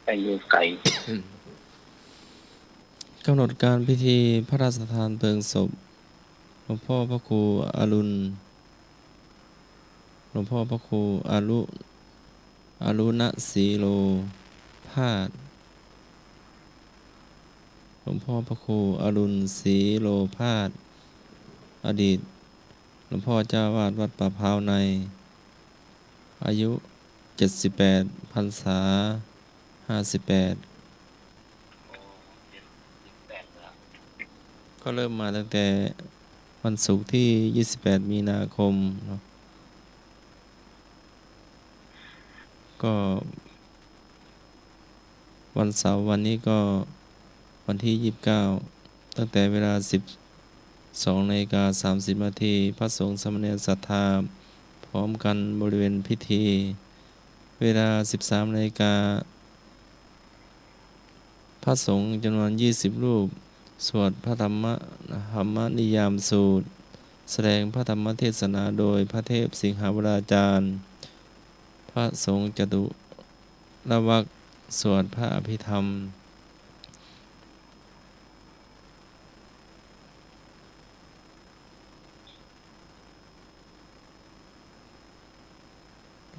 ไปอยู่ไกลกำหนดการพิธีพระราชทานเพลิงศพหลวงพ่อพระครูอรุณหลวงพ่อพระครูอรุณสีโลภาสหลวงพ่อพระครูอรุณสีโลภาสอดีตหลวงพ่อเจ้าวาดวัดป่าพร้าวในอายุ78พรรษา58ก็เริ่มมาตั้งแต่วันศุกร์ที่28มีนาคมเนาะก็วันเสาร์วันนี้ก็วันที่29ตั้งแต่เวลา12:30 นาทีพระสงฆ์สามเณรศรัทธาพร้อมกันบริเวณพิธีเวลา13:00 นพระสงฆ์จำนวน20รูปสวดพระธรรมนิยามสูตรแสดงพระธรรมเทศนาโดยพระเทพสิงหวราจารย์พระสงฆ์จตุรวรรคสวดพระอภิธรรม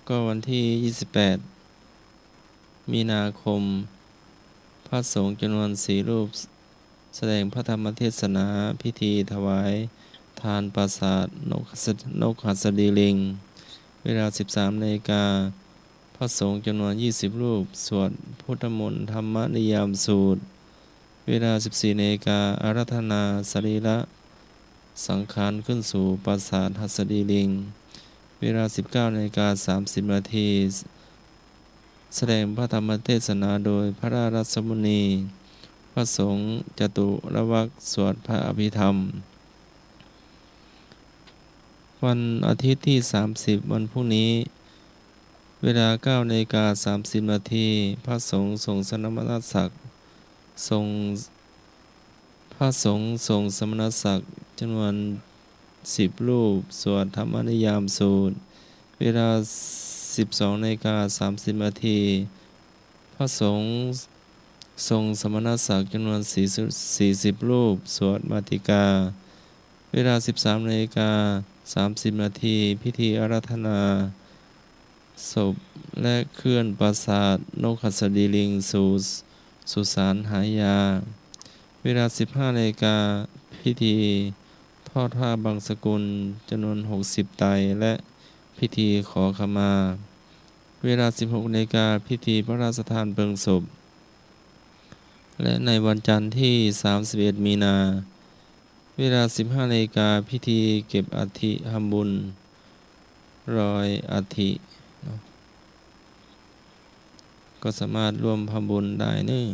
ก็วันที่28มีนาคมพระสงฆ์จำนวน4รูปแสดงพระธรรมเทศนาพิธีถวายทานปราสาทนกหัสดีลิงเวลา13:00 นพระสงฆ์จำนวน20รูปสวดพุทธมนต์ธรรมนิยามสูตรเวลา14:00 นอาราธนาสรีระสังขารขึ้นสู่ปราสาทหัสดีลิงเวลา19:30 นาทีแสดงพระธรรมเทศนาโดยพระราชมุนีพระสงฆ์จตุรวรรคสวดพระอภิธรรมวันอาทิตย์ที่30วันพรุ่งนี้เวลา9:30 นาทีพระสงฆ์ทรงสมณศักดิ์ทรงพระสงฆ์ทรงสมณศักดิ์จำนวน10รูปสวดธรรมนิยามสูตรเวลา12:30 นาทีพระสงฆ์ทรงสมณศักดิ์จำนวน40รูปสวดมาติกาเวลา13:30 นาทีพิธีอาราธนาศพและเคลื่อนปราสาทนกหัสดีลิงสู่สุสานหายาเวลา15:00 นพิธีทอดผ้าบางสกุลจำนวน60ไตรและพิธีขอขมาเวลา16:00 นพิธีพระราชทานเพลิงศพและในวันจันทร์ที่31มีนาเวลา15:00 นพิธีเก็บอัฐิทำบุญรอยอัฐิก็สามารถร่วมทำบุญได้นี่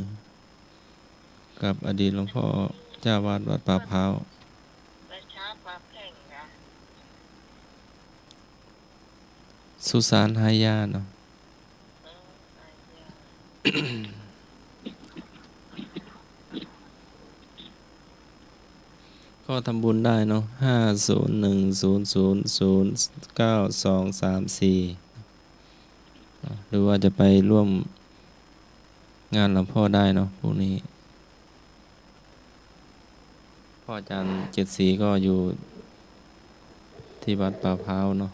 กับอดีตหลวงพ่อเจ้าวาดวัดป่าพร้าวสุสานหายาเนาะก็ทำบุญได้เนาะ50100092234หรือว่าจะไปร่วมงานหลวงพ่อได้เนาะพวกนี้พ่ออาจารย์เจ็ดสีก็อยู่ที่วัดป่าพร้าวเนาะ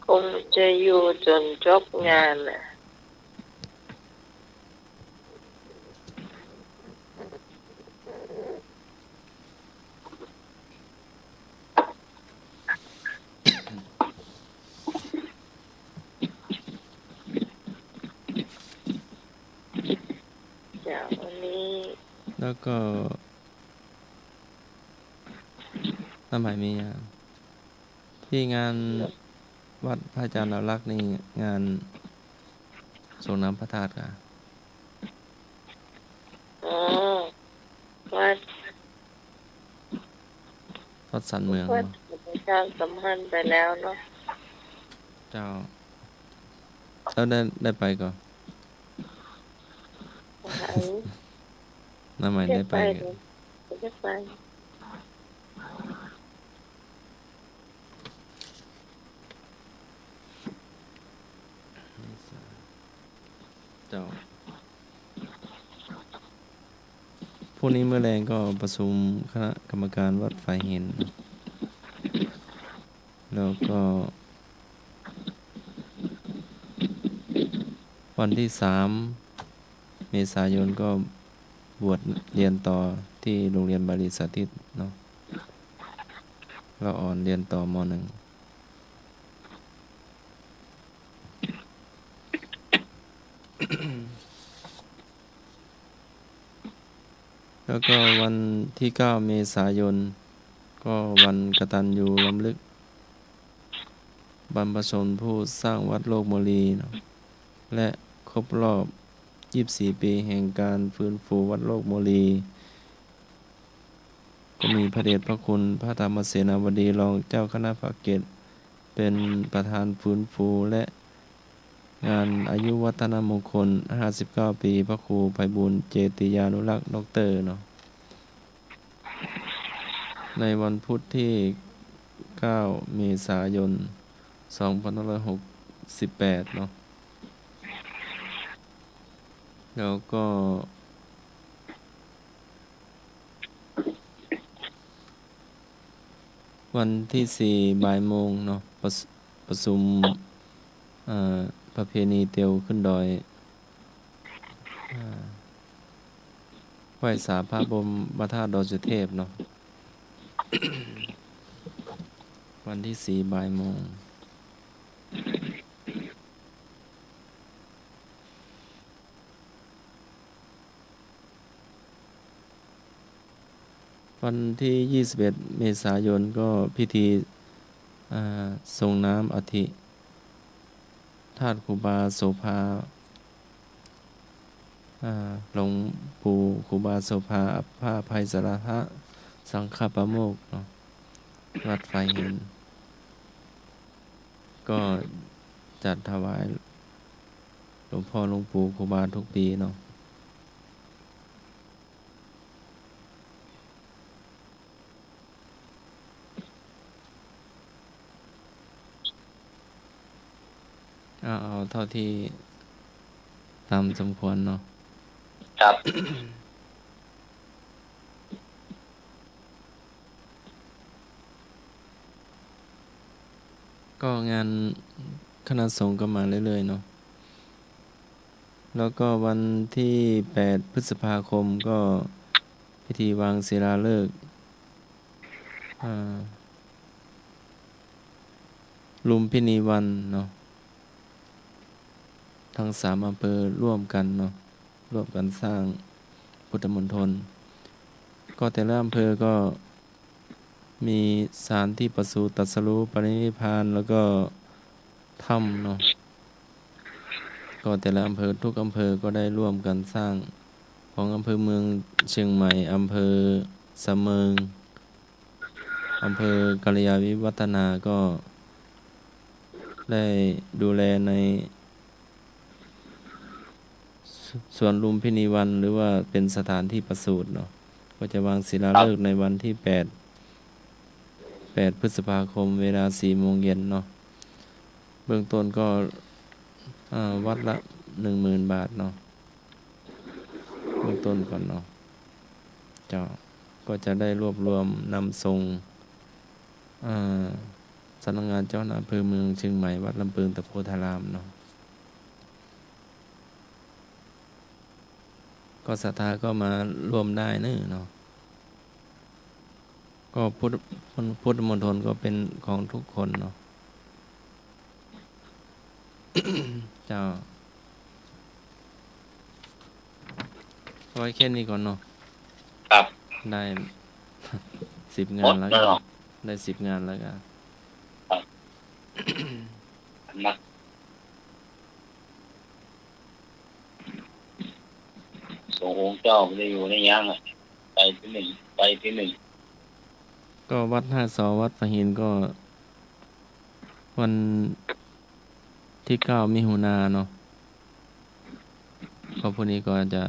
คงจะอยู่จนจบงานน่ะจากวันนี้แล้วก็ทำไมมีที่งานวัดพระอาจารย์เรารักนี่งานส่งน้ำพระธาตุค่ะวัดวัดสันเมืองวัดประชาสัมพันธ์ไปแล้วเนาะเจ้าแล้วได้ไปก่อนน้ำใหม่ได้ไปจะไป เจ้าพรุ่งนี้เมื่อแรงก็ประชุมคณะกรรมการวัดฝ่ายหินเนาะแล้วก็วันที่3 เมษายนก็บวชเรียนต่อที่โรงเรียนบาลีสาธิตเนาะเราอ่อนเรียนต่อม.1 แล้วก็วันที่9 เมษายนก็วันกตัญญูรำลึกบรรพชนผู้สร้างวัดโลกโมลีเนาะและครบรอบ24 ปีแห่งการฟื้นฟูวัดโลกโมลี ก็มีพระเดชพระคุณพระธรรมเสนาบดีรองเจ้าคณะภาคเจ็ดเป็นประธานฟื้นฟูและงานอายุวัฒนมงคล 59 ปีพระครูไพบูลย์เจติยานุรักษ์ด็อกเตอร์เนาะในวันพุธที่ 9 เมษายน 2568 เนาะแล้วก็วันที่ 4 บ่ายโมงเนาะประชุมประเพณีเตียวขึ้นดอยไหว้สาพระบรมธาตุดอยสุเทพเนาะ วันที่ 4 บ่ายโมงวันที่ 21 เมษายนก็พิธีส่งน้ำอธิธาตุครูบาโสภาหลวงปู่ครูบาโสภาพระภัยสารหะสังฆปโมกข์เนาะวัดไฟหินก็จัดถวายหลวงพ่อหลวงปู่ครูบาทุกปีเนาะเอาเท่าที่ตามสมควรเนาะครับ ก็งานคณะสงฆ์ก็มาเรื่อยๆเนาะแล้วก็วันที่ 8 พฤษภาคมก็พิธีวางศิลาฤกษ์ลุมพินีวันเนาะทั้ง3 อำเภอร่วมกันเนาะร่วมกันสร้างพุทธมณฑลก็แต่ละอำเภอก็มีสถานที่ประสูติตรัสรู้ปรินิพพานแล้วก็ถ้ำเนาะก็แต่ละอำเภอทุกอำเภอก็ได้ร่วมกันสร้างของอำเภอเมืองเชียงใหม่อำเภอสะเมิงอำเภอกัลยาณิวัฒนาก็ได้ดูแลในสวนลุมพินีวันหรือว่าเป็นสถานที่ประสูติเนาะก็จะวางศิลาฤกษ์ในวันที่ 8 พฤษภาคมเวลา 4 โมงเย็นเนาะเบื้องต้นก็วัดละ 10,000 บาทเนาะเบื้องต้นก่อนเนาะเจ้าก็จะได้รวบรวมนำส่งสำนักงานเจ้าหน้าอำเภอเมืองเชียงใหม่วัดลำเพิงตะโพธารามเนาะก็ศรัทธาก็มาร่วมได้เนาะก็พุทธมณฑลก็เป็นของทุกคนเนาะ เจ้าไว้แค่นี้ก่อนเนาะ ครับ ได้ 10 งา หม น ด แล้ว แล้ กั วน เหรอ ได้ 10 งานแล้วกัน นะส่งองค์เจ้าไม่ได้อยู่ในยังอ่ะไปที่หนึ่ง ก็วัดท่าสอวัดพระหินก็วันที่ 9 มิถุนายนเนาะก็พรุ่งนี้ก็จะ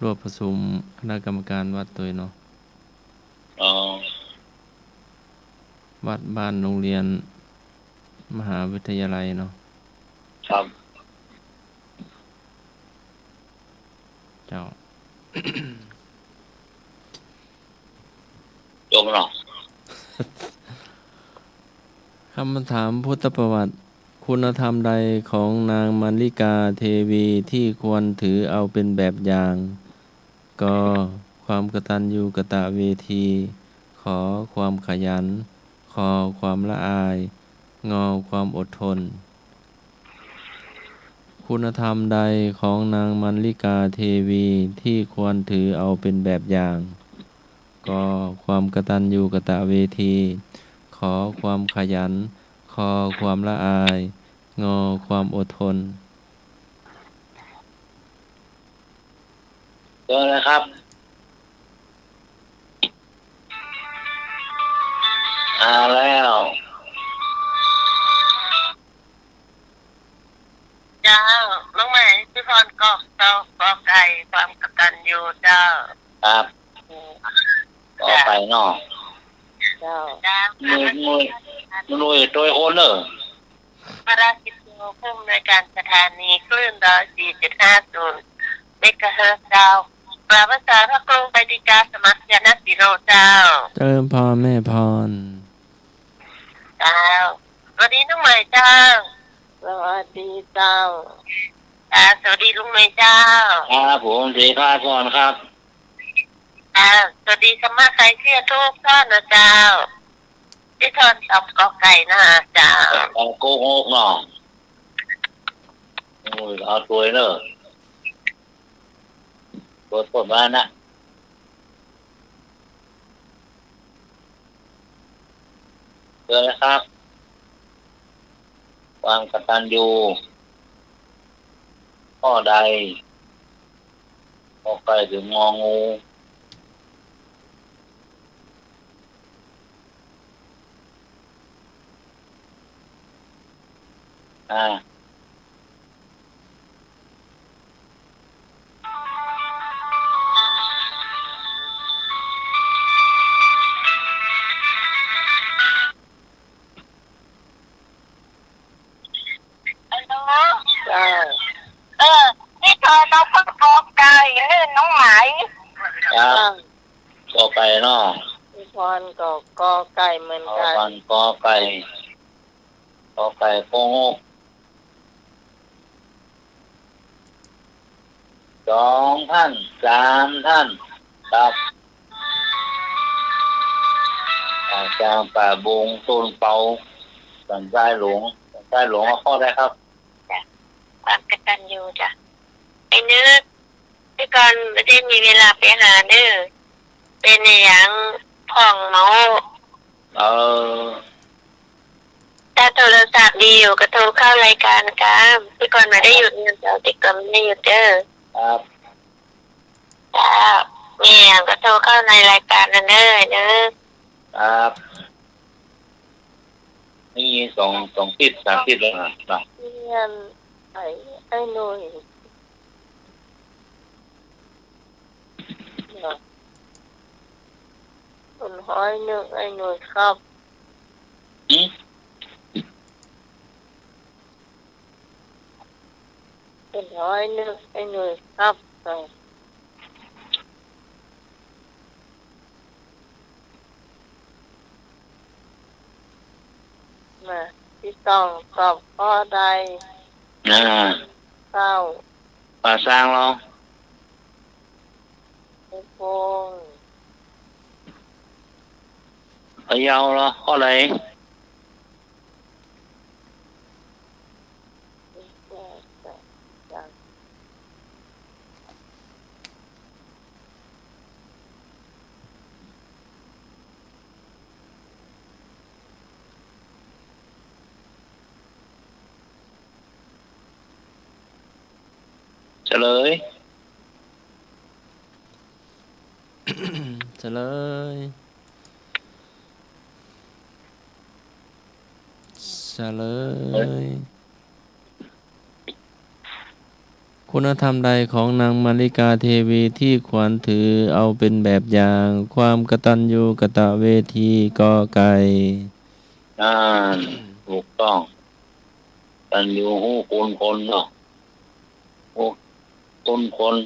รวบประชุมคณะกรรมการวัดตัวเนาะ อ๋อ วัดบ้านโรงเรียนมหาวิทยาลัยเนาะ ครับ จ้า จบเนาะ คำถามพุทธประวัติ คุณธรรมใดของนางมัลลิกาเทวีที่ควรถือเอาเป็นแบบอย่าง กความกตัญญูกตเวที ขอความขยัน คอความละอาย งอความอดทน คุณธรรมใดของนางมัลลิกาเทวีที่ควรถือเอาเป็นแบบอย่าง กความกตัญญูกตเวที ขอความขยัน คอความละอาย งอความอดทน เจอเลยครับแล้ว เจ้าน้องใหม่พี่พรกอกเจ้ากอไก่ความกตัญญูเจ้า ครับต่อไปเนาะ เจ้า มือตัวโอนเนอร์ พระราชินีผู้อำนวยการสถานีคลื่นดอย4.50 เมกะเฮิรตซ์เจ้ากราบภาษาพระกรุงไปฎิกาสมัครยานสิโรเจ้า เจริญพรแม่พร เจ้าสวัสดีน้องใหม่เจ้าสวัสดีเจ้าสวัสดีลุงใหม่เจ้า ครับผมเสพาพรครับ สวัสดีสมาใครเชื่อทุกท่านนะเจ้าที่ทอนตอบกอไก่นะเจ้า โกหกเนาะเอาตัวเนอร์ตัวต้นบ้านนะเจอแล้วครับความกตัญญูข้อใดข้อใกล้ถึงงองูฮัลโหลนี่เธอต้องพึ่งกอไก่เล่นน้องไหม ครับต่อไปเนาะ พี่พรก็กอไก่เหมือน ต่อ กัน ไปกอไก่โกหก2 ท่าน 3 ท่านครับอาจารย์ป่าบงต้นเปาสันทรายหลวงเอาข้อได้ครับ ความกตัญญูจ้ะไอ้นึกพี่กรไม่ได้มีเวลาไปหาเด้อเป็นอย่างพ่องเมา ถ้าโทรศัพท์ดีอยู่ก็โทรเข้ารายการกันพี่กรไม่ได้หยุดเงินเจ้าติดก็ไม่ได้หยุดเด้อ ครับ จ้าแม่ก็โทรเข้าในรายการนั่นเด้อเด้อ ครับนี่สองติด3 ติดแล้วนะ เรียนไอ้หนุ่ยคนห้อยหนึ่งไอ้หนุ่ยครับ อืม คนห้อยหนึ่งไอ้หนุ่ยครับมาที่ต้องตอบข้อใดเศร้า ป่าสร้างเรา ไม่พง พะเยาเหรอข้อไหน เฉลย เฉลย คุณธรรมใดของนางมัลลิกาเทวีที่ควรถือเอาเป็นแบบอย่าง ความกตัญญูกตเวทีกอไก่ ถูกต้องกันอยู่หูคนเนาะหูคน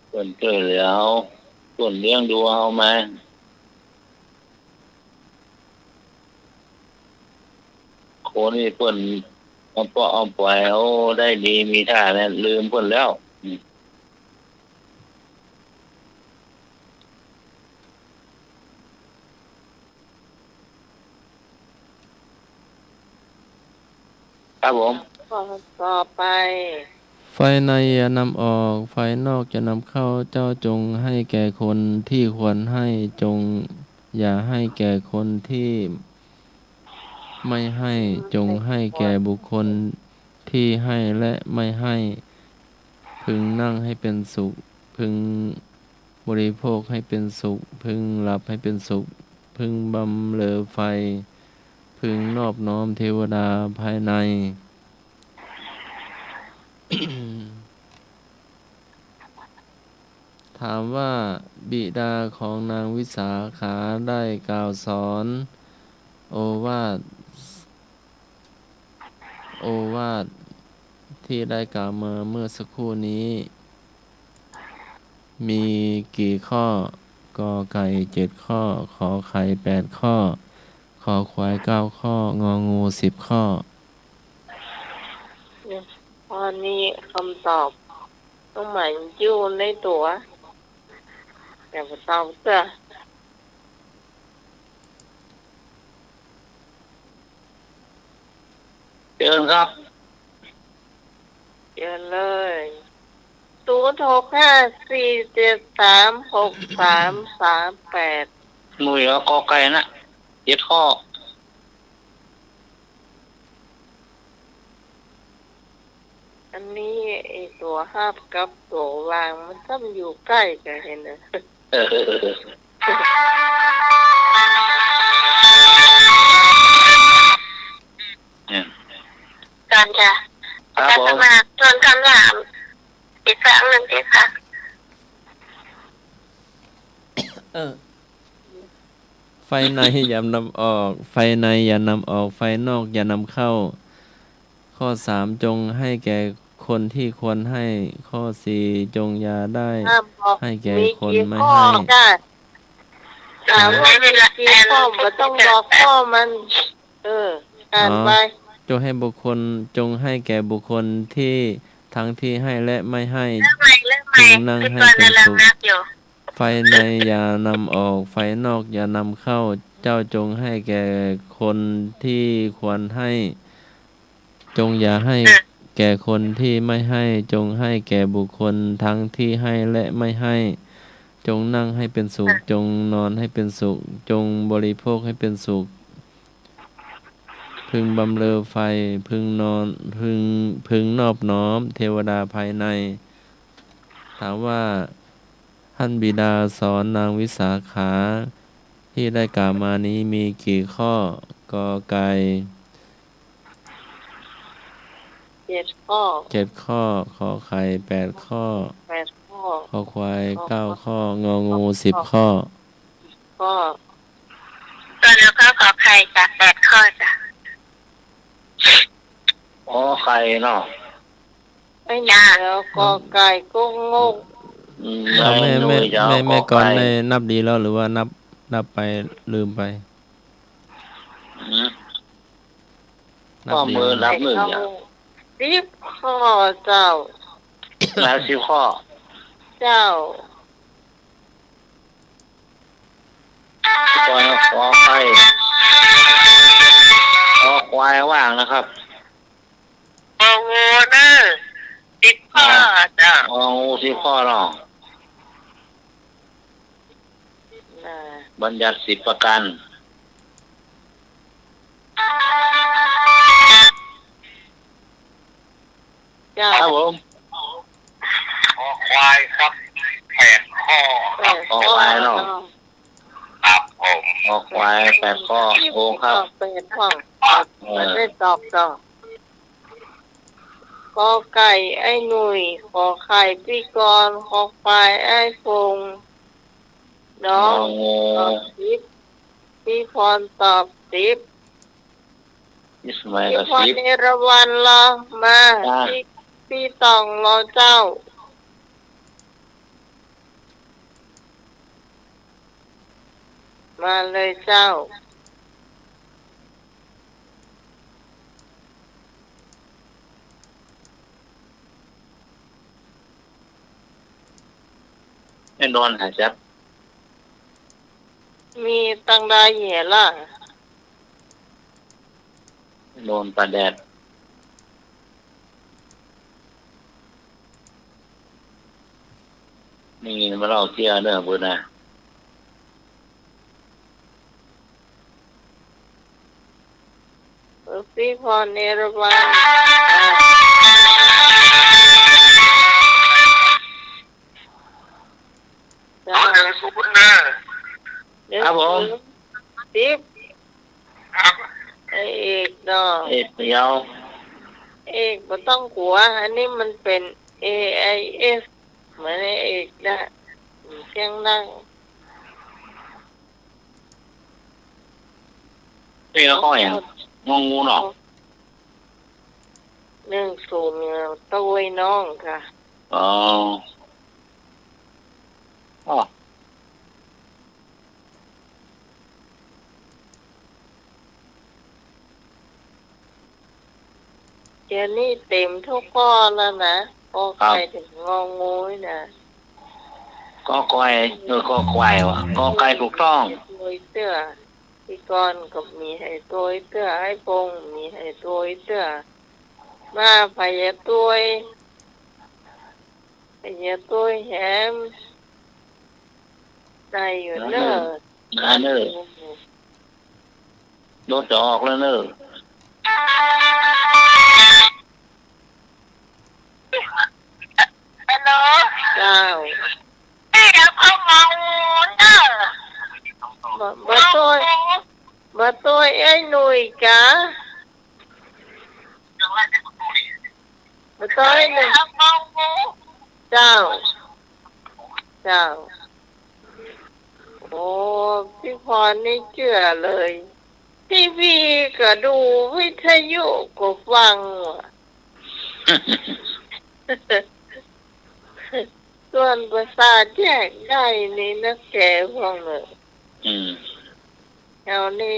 เพิ่นช่วยเหลือเอาส่วนเลี้ยงดูเอามาโคนี่เพิ่นเอาปอเอาปล่อยเอาได้ดีมีท่าแม่นลืมเพิ่นแล้วครับผม ข้อต่อไป ไฟในอย่านำออกไฟนอกจะนำเข้าเจ้าจงให้แก่คนที่ควรให้จงอย่าให้แก่คนที่ไม่ให้จงให้แก่บุคคลที่ให้และไม่ให้ พึงนั่งให้เป็นสุข พึงบริโภคให้เป็นสุข พึงหลับให้เป็นสุข พึงบำเรอไฟ พึงนอบน้อมเทวดาภายใน ถามว่าบิดาของนางวิสาขาได้กล่าวสอน โอวาทที่ได้กล่าวมาเมื่อสักครู่นี้ มีกี่ข้อกอไก่7 ข้อ ขอไข่8 ข้อ ขอควาย9 ข้ององู10 ข้อ ข้อนี้คำตอบต้องหมายอยู่ในตัวแต่ว่าตอบเสื้อ เชิญครับ เยอะเลย0654736338หน่วยเอากอไก่นะ7 ข้อ อันนี้ไอตัวห้าบกับตัววางมันซ้ำอยู่ใกล้กันเห็นไหม เออเนี่ย การจะ ครับ การ ผม สมัครส่วนคำถามอีกครั้งหนึ่งที่ค่ะ ไฟในอย่านำออก ไฟในอย่านำออก ไฟนอกอย่านำเข้า ข้อ3จงให้แก่คนที่ควรให้ ข้อ4จงอย่าได้ ห้ามบอก ให้แก่ มี คน กี่ ไม่ ข้อ ให้ ได้ถามว่ามีกี่ข้อก็ต้องบอกข้อมัน อ่านไป จงให้บุคคลจงให้แก่บุคคลที่ทั้งที่ให้และไม่ให้ เรื่องใหม่คือตอนนั้นเรานับอยู่ ไฟในอย่านำออก ไฟนอกอย่านำเข้า เจ้าจงให้แก่คนที่ควรให้ จงอย่าให้แก่คนที่ไม่ให้ จงให้แก่บุคคลทั้งที่ให้และไม่ให้ จงนั่งให้เป็นสุข จงนอนให้เป็นสุข จงบริโภคให้เป็นสุข พึงบำเรอไฟ พึงนอบน้อมเทวดาภายใน ถามว่าท่านบิดาสอนนางวิสาขาที่ได้กล่าวมานี้มีกี่ข้อกอไก่7 ข้อ 7 ข้อ ขอไข่8 ข้อ 8 ข้อ ขอควาย9 ข้ององู10 ข้อ ข้อตอนแล้วก็ขอใครจาก8 ข้อจ้ะ อ๋อไข่เนาะ ไม่นานแล้วก็ไก่ก็งง แม่ หน่วยจะเอา แม่ ก ก่อน ไก่ ได้นับดีแล้วหรือว่านับไปลืมไป อืม นับ ข้อ ดี มือ แล้ว นับหนึ่งอย่าง 10 ข้อเจ้า แล้ว10 ข้อ เจ้า ขอไข่ขอควายว่างนะครับ โอ้โหเนอะ10 ข้อเจ้า อ๋องู10 ข้อเนาะ น่ะ บัญญัติ10 ประการ เจ้า ครับผม ขอควายครับ8 ข้อ ขอควายเนาะ ครับผม ขอควาย8 ข้อโอ้ครับ 8 ข้อไม่ได้ตอบต่อกอไก่ไอ้หนุ่ยขอไข่พี่กรขอควายไอ้ฟงน้อง งู ตอบ10พี่พรตอบ10 อิสมาอิล พี่ กับ พร 10 เอราวันรอมา จ้า พี่ตองรอเจ้า มาเลยเจ้าไม่นอนหาจับ มีตังได้เหยล่ะ ไม่นอนปลาแดดนี่มาเล่าเที่ยวเนอะบุญนะ พี่พรเนรวันขอ10นะ ครับผม ติ๊บ ครับ ไอเอกเนาะ เอ็ดเดียว เอกไม่ต้องกลัวอันนี้มันเป็น AIS เหมือนไอเอกนะเสียงนั่ง นี่แล้วก็อย่างงองูเนาะ 10ตัวน้องค่ะ อ๋ออ๋อ เดี๋ยวนี้เต็มทุกข้อแล้วนะพอใครถึงงองูนะ ก็ไก่ก็ไก่วะก็ไก่ถูกต้อง ตัวเตื้อพี่กรณ์ก็มีให้ตัวเตื้อไอ้พงมีให้ตัวเตื้อมาพยาตัวพยาตัวแหมได้อยู่เนอะ อันเนอร์รถจะออกแล้วเนอร์ ฮัลโหลเจ้า นี่เขาเมาเนอะ มาตัวไอ้หนุ่ยกะมาตัวไอ้หนุ่ย เขาเมา เจ้า โอ้พี่พรนี่เชื่อเลยทีวีก็ดูวิทยุก็ฟังว่ะ ส่วนภาษาทแยกได้นี่นะแกฟังเลย อืม เอานี่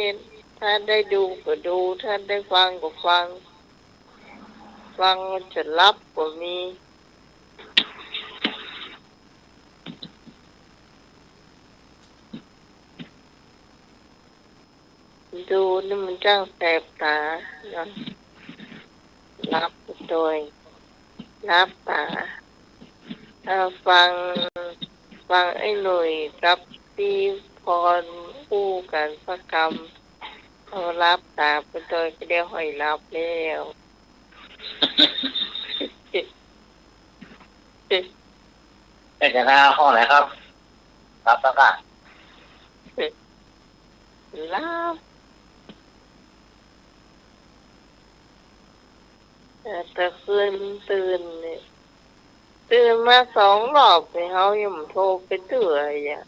ถ้าได้ดูก็ดูถ้าได้ฟังก็ฟังจะรับก็มีดูนี่มันจ้างแสบตานะรับโดยรับตาถ้าฟังไอ้หนุ่ยกับพี่พรคู่กันสักกรรมเขารับตาไปโดยก็เดียวหอยรับแล้ว แต่จะหน้าข้อไหนครับรับแล้วก็ รับแต่คืนตื่นเนี่ยตื่นมา2 รอบไปเขายังโทรไปเตือนอ่ะ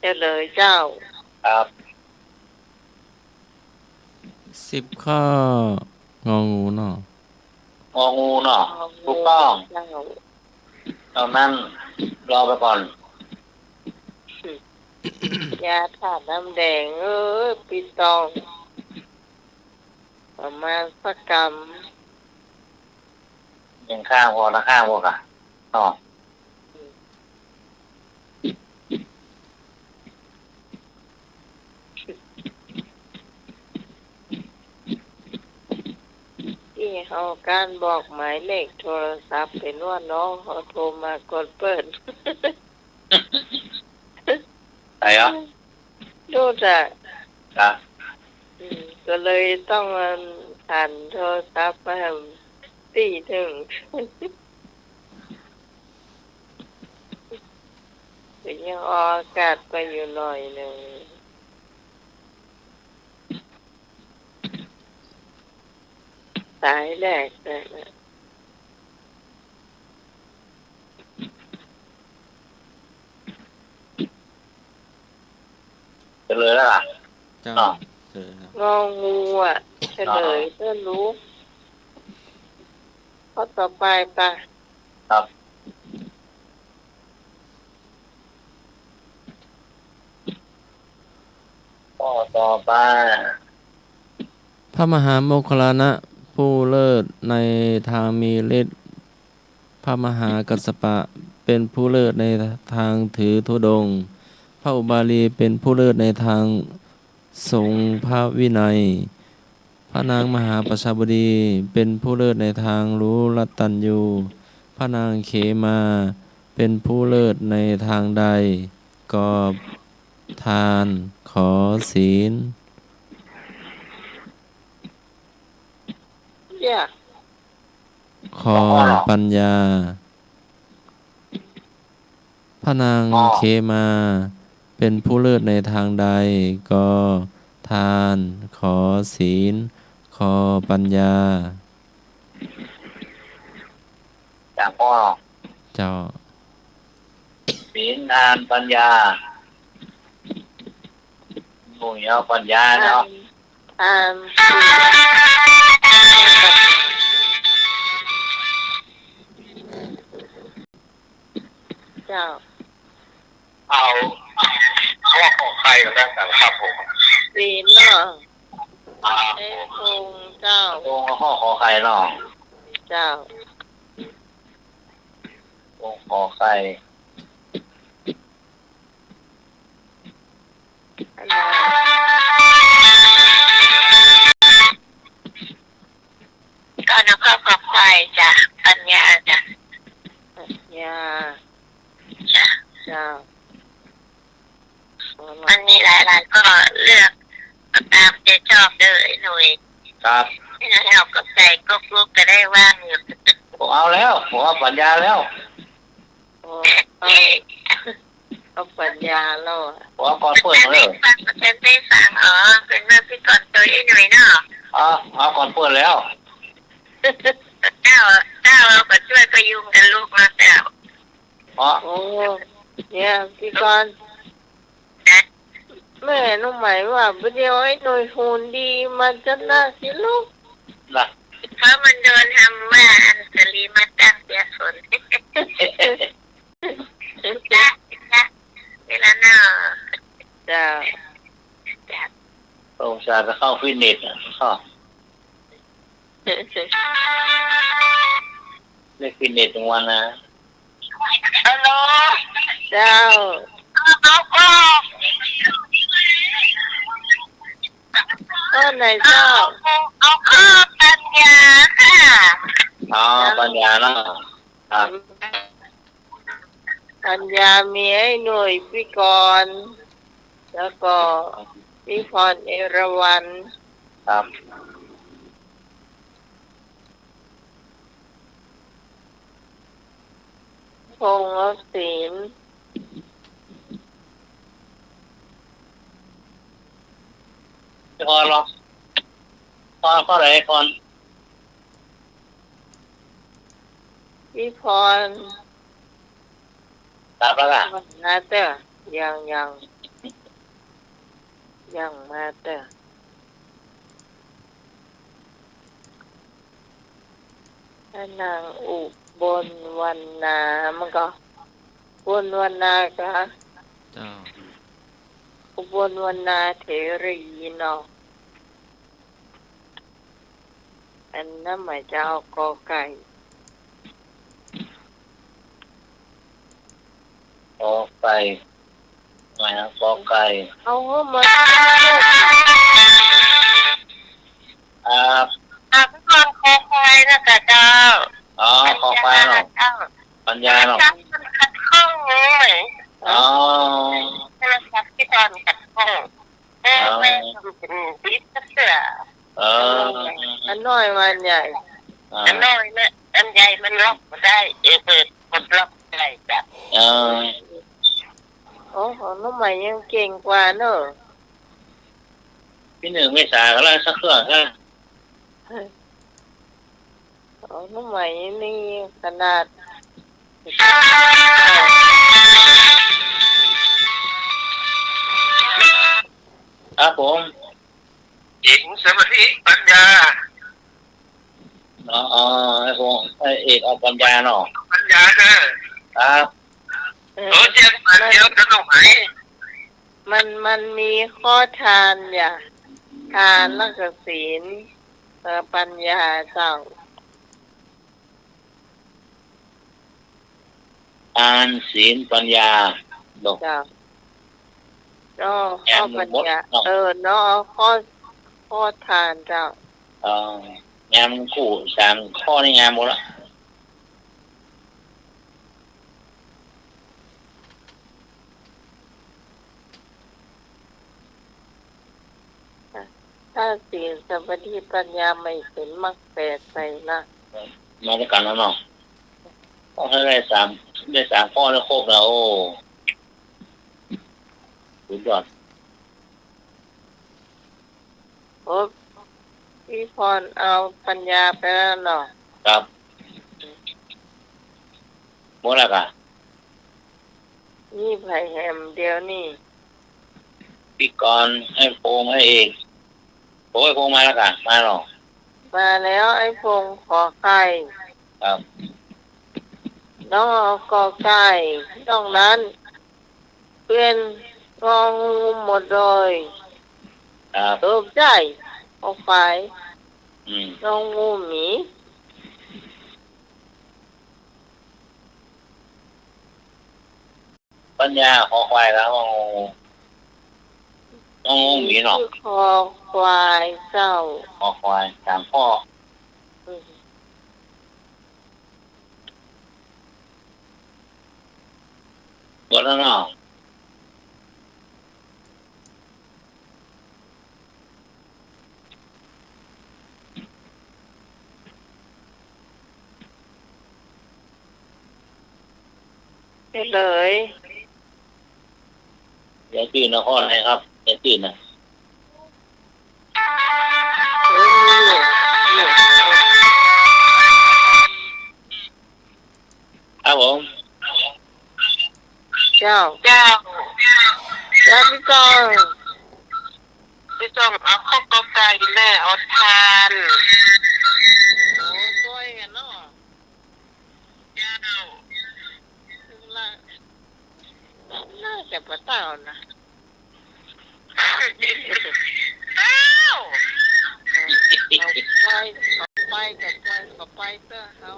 จะเลยเจ้า ครับ 10 ข้ององูเนาะ งองูเนาะถูกต้อง เจ้า ตอนนั้นรอไปก่อน ยาถาดน้ำแดงปีตองประมาณสักกรรม ยังข้างพอนะข้างพวกอ่ะอ๋อ ที่เขาการบอกหมายเลขโทรศัพท์เป็นว่าน้องเขาโทรมากดเปิด ไหนอ่ะ ดูจ้ะ ครับ ก็เลยต้องผ่านโทรศัพท์มาตีถึง ก็ยังออกอากาศไปอยู่หน่อยหนึ่งสายแรกนะ จะเลยแล้วล่ะ เจ้า อ๋อ เจอครับ งองูอ่ะเฉลยก็รู้ ข้อต่อไปป่ะ ครับข้อต่อไป พระมหาโมคคัลลานะผู้เลิศในทางมีฤทธิ์พระมหากัสสปะเป็นผู้เลิศในทางถือธุดงค์พระอุบาลีเป็นผู้เลิศในทางทรงพระวินัย พระนางมหาประชาบดีเป็นผู้เลิศในทางรู้รัตตัญญูพระนางเขมาเป็นผู้เลิศในทางใด กอบทานขอศีล เนี่ย ขอปัญญา พระนางเคมาเป็นผู้เลิศในทางใด ก็ทานขอศีล ขอปัญญา จากพ่อ เจ้า ศีลทานปัญญาหมู่เอาปัญญาเนาะ อ่านเจ้า เอาข้อของใครกันแล้วกันครับผม ศีลเนาะ อ่า เอ้คงเจ้า ตรงข้อขอใครเนาะ เจ้า ตรงขอใคร อันนั้น ก็นักข้อขอบใจจ้ะปัญญาจ้ะ ปัญญา จ้ะ เจ้า มันมีหลายๆก็เลือกตามใจชอบเด้อไอ้หนุ่ย ครับ ที่เรากับใจก็กลุกก็ได้ว่างอยู่ ผมเอาแล้วผมเอาปัญญาแล้ว โอ้เอาปัญญาแล้วอะ ผมเอาก่อนเปิดมาเลย ฟังเป็นไม่ฟังอ๋อเป็นเมื่อพี่ก่อนตัวไอ้หนุ่ยเนาะ เอาก่อนเปิดแล้ว เจ้าเราก็ช่วยพยุงกันลูกมาเจ้า อ๋อ โอ้เนี่ยพี่กรณ์ นะ แม่น้องหมายว่าเดี๋ยวไอ้หน่วยหุ่นดีมันจะน่าสิลูก นะ เพราะมันโดนทำว่าอันสลีมาตั้งเสียสนจ้ะเวลาเนาะ จ้า จ้ะ โรงชาจะเข้าฟิตเนสอ่ะเข้าเล่นฟิตเนสทุกวันนะ ฮัลโหล เจ้า เอาก็ ก็ไหนเจ้า เอาก็ปัญญาค่ะ อ๋อปัญญาเนาะครับ ปัญญามีไอ้หน่วยพี่กรณ์แล้วก็พี่พรเอราวัณ ครับ พงษ์ศิลป์ พี่พรหรอพรข้อไหนพร พี่พร รับแล้วอ่ะ มาเตอร์ยังมาเตอร์พระนางอุบลวรรณามันก็อุบลวรรณาค่ะ เจ้า อุบลวรรณาเถรีเนาะอันนั้นหมายจะเอากอไก่ กอไก่ทำไมนะกอไก่ เอามา อ่า พี่คนคอควายนะจ๊ะเจ้า อ๋อขอไข่เนาะ เจ้า ปัญญาเนาะ จับมันขัดข้องเลย อ๋อ นะครับพี่ตอนขัดข้องไม่เป็นพิษเสือ เออ อันน้อยมันใหญ่ อันน้อยนะอันใหญ่มันล็อกได้เปิดกดล็อกได้จ้ะ เออ โอ้ของน้องใหม่ยังเก่งกว่าเนอะ พี่หนึ่งไม่สาก็แล้วสักเครื่องก็ ของน้องใหม่นี่ขนาด ครับผม หญิงสมาธิปัญญา อ๋อไอ้พงไอ้เอกเอาปัญญาเนาะ ปัญญาเนอะ ครับ เจียงมาเจียวจะลงไหน มันมีข้อทานอย่างทานแล้วก็ศีลปัญญาเจ้า ทานศีลปัญญาดอก เจ้าเนาะข้อปัญญา เนาะ เนาะข้อทานเจ้าง านคู่สามข้อนี่งานหมดละ ถ้าศีลสมาธิปัญญาไม่เป็นมรรคแปดไปนะ มาด้วยกันแล้วเนาะต้องให้ได้สามข้อแล้วครบแล้วโอ้สุดยอด โอ้พี่พรเอาปัญญาไปแล้วเนาะ ครับหมดแล้วกัน นี่ไผ่แหมเดียวนี่ พี่กรณ์ให้โพงให้เอกโอ้ยโพงมาแล้วกันมาหรอ มาแล้วไอ้พงขอไข่ ครับ น้องกอไก่นอกนั้นเป็นงองูหมดเลย ครับ ตกใจออกไป อืม งองูหมี ปัญญาขอควายแล้วงงหมีเนาะ คอควายเจ้า ขอควายสามข้อ อืม หมดแล้วเนาะ ไปเลย อย่าตื่นนะข้ออะไรครับอย่าตื่นนะ เฮ้ยนี่ ครับผม เจ้า เจ้า แล้วพี่กอง พี่จอมเอาข้าวกาแฟแม่เอาทาน โอ้ช่วยกันเนาะ เจ้า น่าจะปะเต่านะ อ้าว เอาไปกับไปเตอร์เอา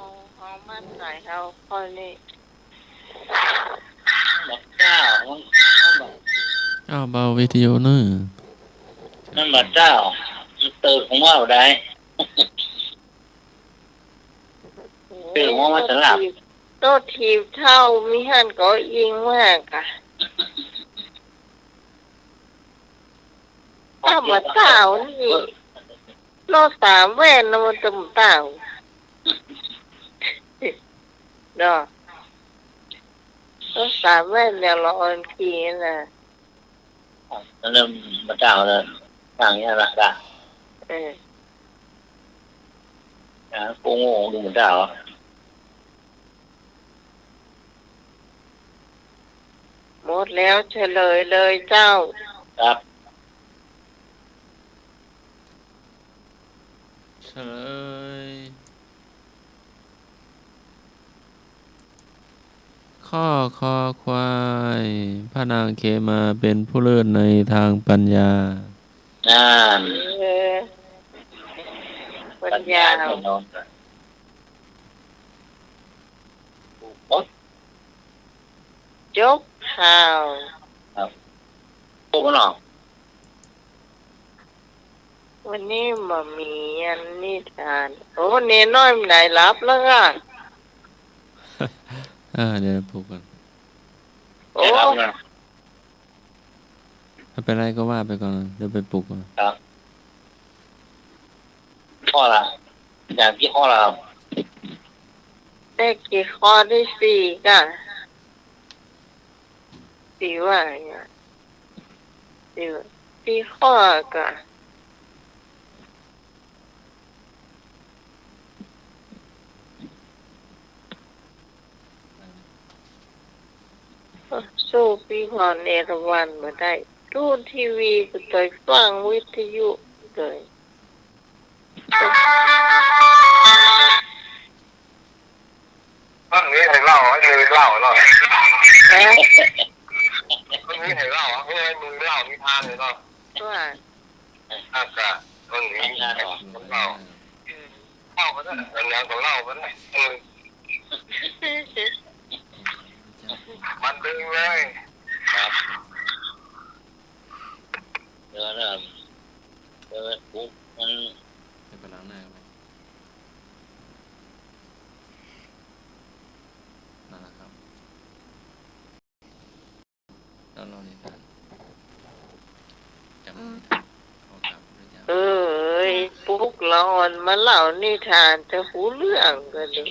มั่นใจเอาคนนี้ บักเจ้ามันบัก อ้าวเบาวิทยุเนอะ นั่นบักเจ้ามันเติมของว่าได้ คือว่ามันจะหลับ โตทีบเท่ามีหันก็ยิงมากอะถ้ามาเต่านี่โลสามแว่นนะมันตุ่มเต่าเนาะโลสามแว่นเนี่ยเราอ่อนขีนะ นั่นเริ่มบักเจ้าเลยต่างเงี้ยละจ้ะ เออ กูโง่ดูเหมือนเจ้า หมดแล้วเฉลยเลยเจ้า ครับ เฉลยข้อคอควายพระนางเขมาเป็นผู้เลิศในทางปัญญา นั่น เออปัญญา แน่นอนโอ๊ย ยกข่าว ปุ๊บเนาะ วันนี้มามีอันนิทานโอ้เนน้อยมันไหนรับแล้วอ่ะ เดี๋ยวปลุกก่อน โอ้ แน่นอนนะ ถ้าเป็นไรก็ว่าไปก่อนเดี๋ยวไปปลุกก่อน ครับข้อละอย่างที่ข้อละครับ ได้กี่ข้อได้สี่ก่ะสี่ว่าไงสี่ข้อก่ะสู้พี่พรเอราวัณมาได้ดูทีวีก็เคยฟังวิทยุเลย มันมีให้เล่าให้มือเล่าเนาะ ฮะ มันมีให้เล่าให้มือเล่านิทานเลยเนาะ ว่า อากาศมันมี งานหรอ มันเล่าเล่าก็ได้งานของเล่าก็ได้มันดึงเลย ครับเดี๋ยวนะเดี๋ยวปุ๊บมัน ให้ไปล้างหน้ากันไหมนั่นแหละครับแล้วเรานิทานจำนิทานขอกลับหรือยัง เอ้ยปุ๊กเราอ่อนมาเล่านิทานจะหูเรื่องกันเลย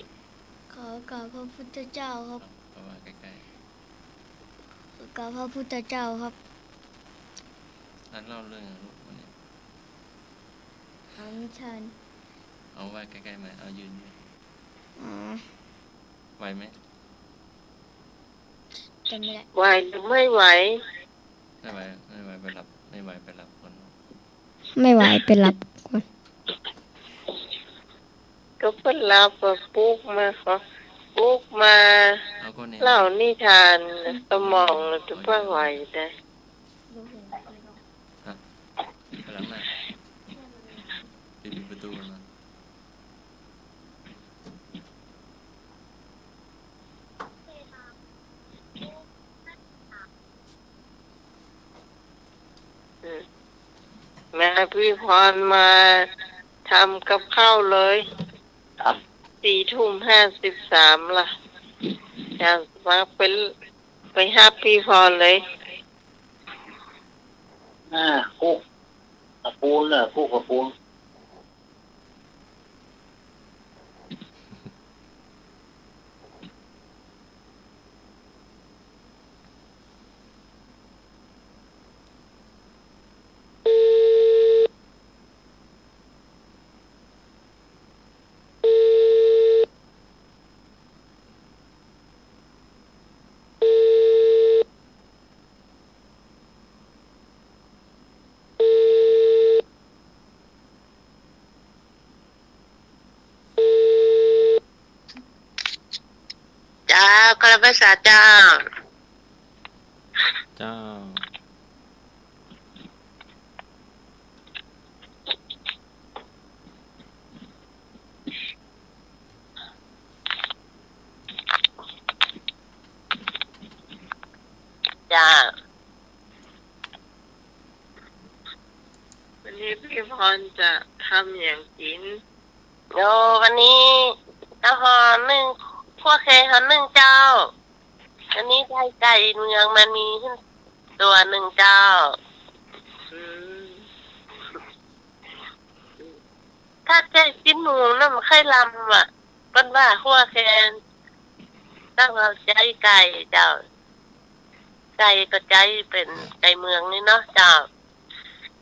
ขอกราบพระพุทธเจ้าครับ เพราะว่าใกล้ กราบพระพุทธเจ้าครับ ๆท่านเล่าเรื่องลูกวันนี้ อันชัน เอาไว้ใกล้ๆไหมเอายืน อ่า ไหวไหม จำไม่ได้ ไหวหรือไม่ไหว ไม่ไหวไม่ไหวไปรับไม่ไหวไปรับคน ไม่ไหวไปรับก่อน ก็เพิ่นเราปุ๊กมาขอปุ๊กมา เอาคนนี้ เล่านิทานสมองจะเพื่อไหวได้ ไปล้างหน้าปิดประตูกันนะ แม่พี่พรมาทำกับข้าวเลย ครับ 4:53ล่ะอยากมาเป็นไปหาพี่พรเลย คุกกระปูนน่ะคุกกระปูน จ้ากระภาษาจ้า เจ้า จ้าวันนี้พี่พรจะทำอย่างกิน โยวันนี้อาหารหนึ่งพวกเคหารหนึ่งเจ้า อันนี้ไก่เมืองมันมีตัวหนึ่งเจ้า อืม ถ้าใจกินหมูน่ะมันค่อยลำอ่ะเป็นว่าพวกแคนต้องเอาใจไก่เจ้า ไก่ก็ใจเป็นไก่เมืองนี่เนาะเจ้า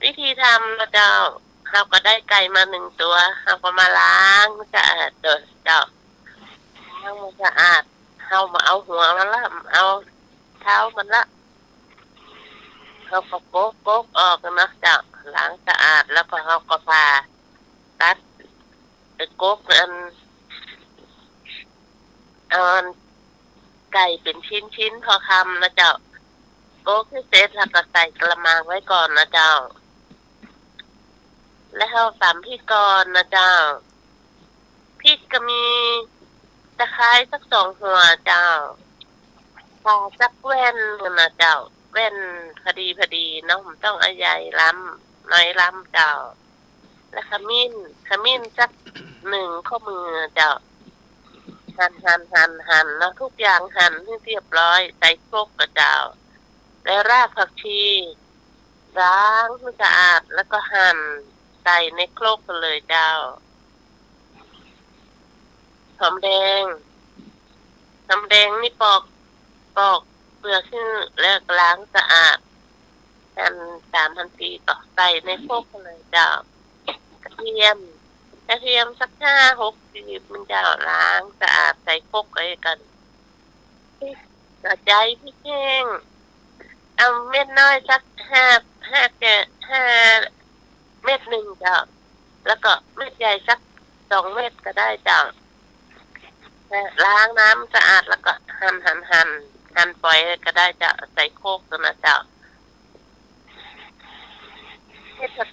วิธีทำนะเจ้าเราก็ได้ไก่มาหนึ่งตัวเราก็มาล้างสะอาดเจ้าล้างมันสะอาดเรามาเอาหัวมันละเอาเท้ามันละเราก็โก๊กออกนะเจ้าล้างสะอาดแล้วก็เราก็ผ่าตัดไอ้โก๊กอันไก่เป็นชิ้นพอคำนะเจ้าโก๊กที่เสร็จแล้วก็ใส่กระมังไว้ก่อนนะเจ้า แล้วสามพริกก่อนนะเจ้าพริกก็มีตะไคร้สัก2 หัวเจ้าพอสักแว่นนะเจ้าแว่นพอดีเนาะผมต้องเอาใหญ่ล้ำน้อยล้ำเจ้า แล้วขมิ้นสัก1 ข้อมือเจ้าหั่นแล้วทุกอย่างหั่นให้เรียบร้อยใส่ครกกับเจ้าแล้วรากผักชีล้างให้สะอาดแล้วก็หั่นใส่ในครกกันเลยเจ้าหอมแดงนี่ปอกเปลือกขึ้นแล้วล้างสะอาดหั่น3 ทีก็ใส่ในครกกันเลยเจ้ากระเทียมสัก5-6 ทีมันเจ้าล้างสะอาดใส่ครกไว้กันกระจายพริกแห้งเอาเม็ดน้อยสัก5 เม็ด 1เจ้าแล้วก็เม็ดใหญ่สัก2 เม็ดก็ได้เจ้า ล้างน้ำสะอาดแล้วก็หั่นปล่อยก็ได้จะใส่โคกตัวนะเจ้าเม็ดผั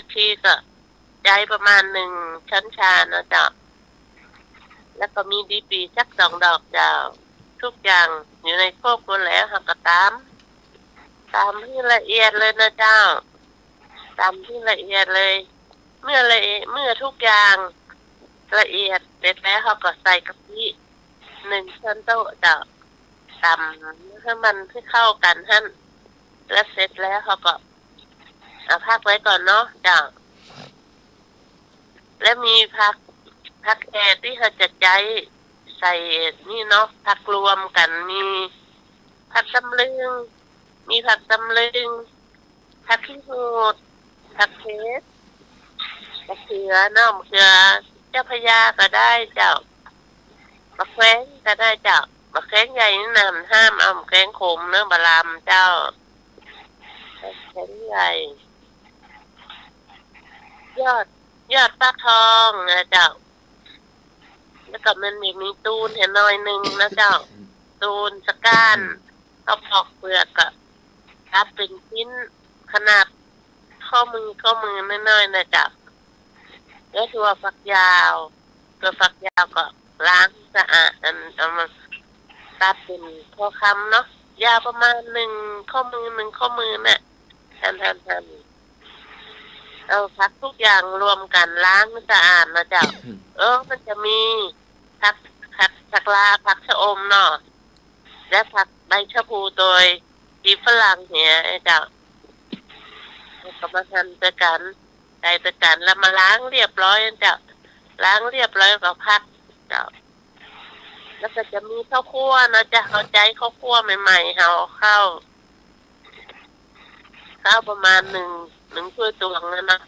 กชีก็ใจประมาณ1 ช้อนชานะเจ้าแล้วก็มีดีปีสัก2 ดอกเจ้าทุกอย่างอยู่ในโคกหมดแล้วค่ะก็ตำให้ละเอียดเลยนะเจ้าตำที่ละเอียดเลยเมื่อทุกอย่างละเอียดเสร็จแล้วเขาก็ใส่กะปิ1 ช้อนโต๊ะเจ้าตำให้มันให้เข้ากันหั่นแล้วเสร็จแล้วเขาก็เอาพักไว้ก่อนเนาะเจ้าแล้วมีผักแกที่เขาจะใจใส่นี่เนาะผักรวมกันมีผักตำลึงผักขี้หูดผักเพชรมะเขือเนาะมะเขือเจ้าพญาก็ได้เจ้ามะแขวนก็ได้เจ้ามะแขวนใหญ่นี่นะห้ามเอามะแขวนขมเนื้อบะลามเจ้ามะแขวนใหญ่ยอดฟักทองนะเจ้าแล้วก็มันมีตูนเห็นหน่อยนึงนะเจ้าตูนสก้านเอาปอกเปลือกก็ตัดเป็นชิ้นขนาดข้อมือน้อยๆนะเจ้าแล้วถั่วฝักยาวก็ล้างสะอาดเอามาตัดเป็นพอคำเนาะยาวประมาณ1 ข้อมือน่ะหั่นเอาผักทุกอย่างรวมกันล้างสะอาดนะเจ้ามันจะมีผักลาผักชะอมเนาะและผักใบชะพูโดยจีฝรั่งเนี่ยเจ้าก็มาหั่นด้วยกันใส่ด้วยกันแล้วมาล้างเรียบร้อยเจ้าล้างเรียบร้อยก็พักเจ้าแล้วก็จะมีข้าวคั่วนะจ๊ะเอาใจข้าวคั่วใหม่ๆเอาข้าวประมาณ1 ถ้วยตวงนะ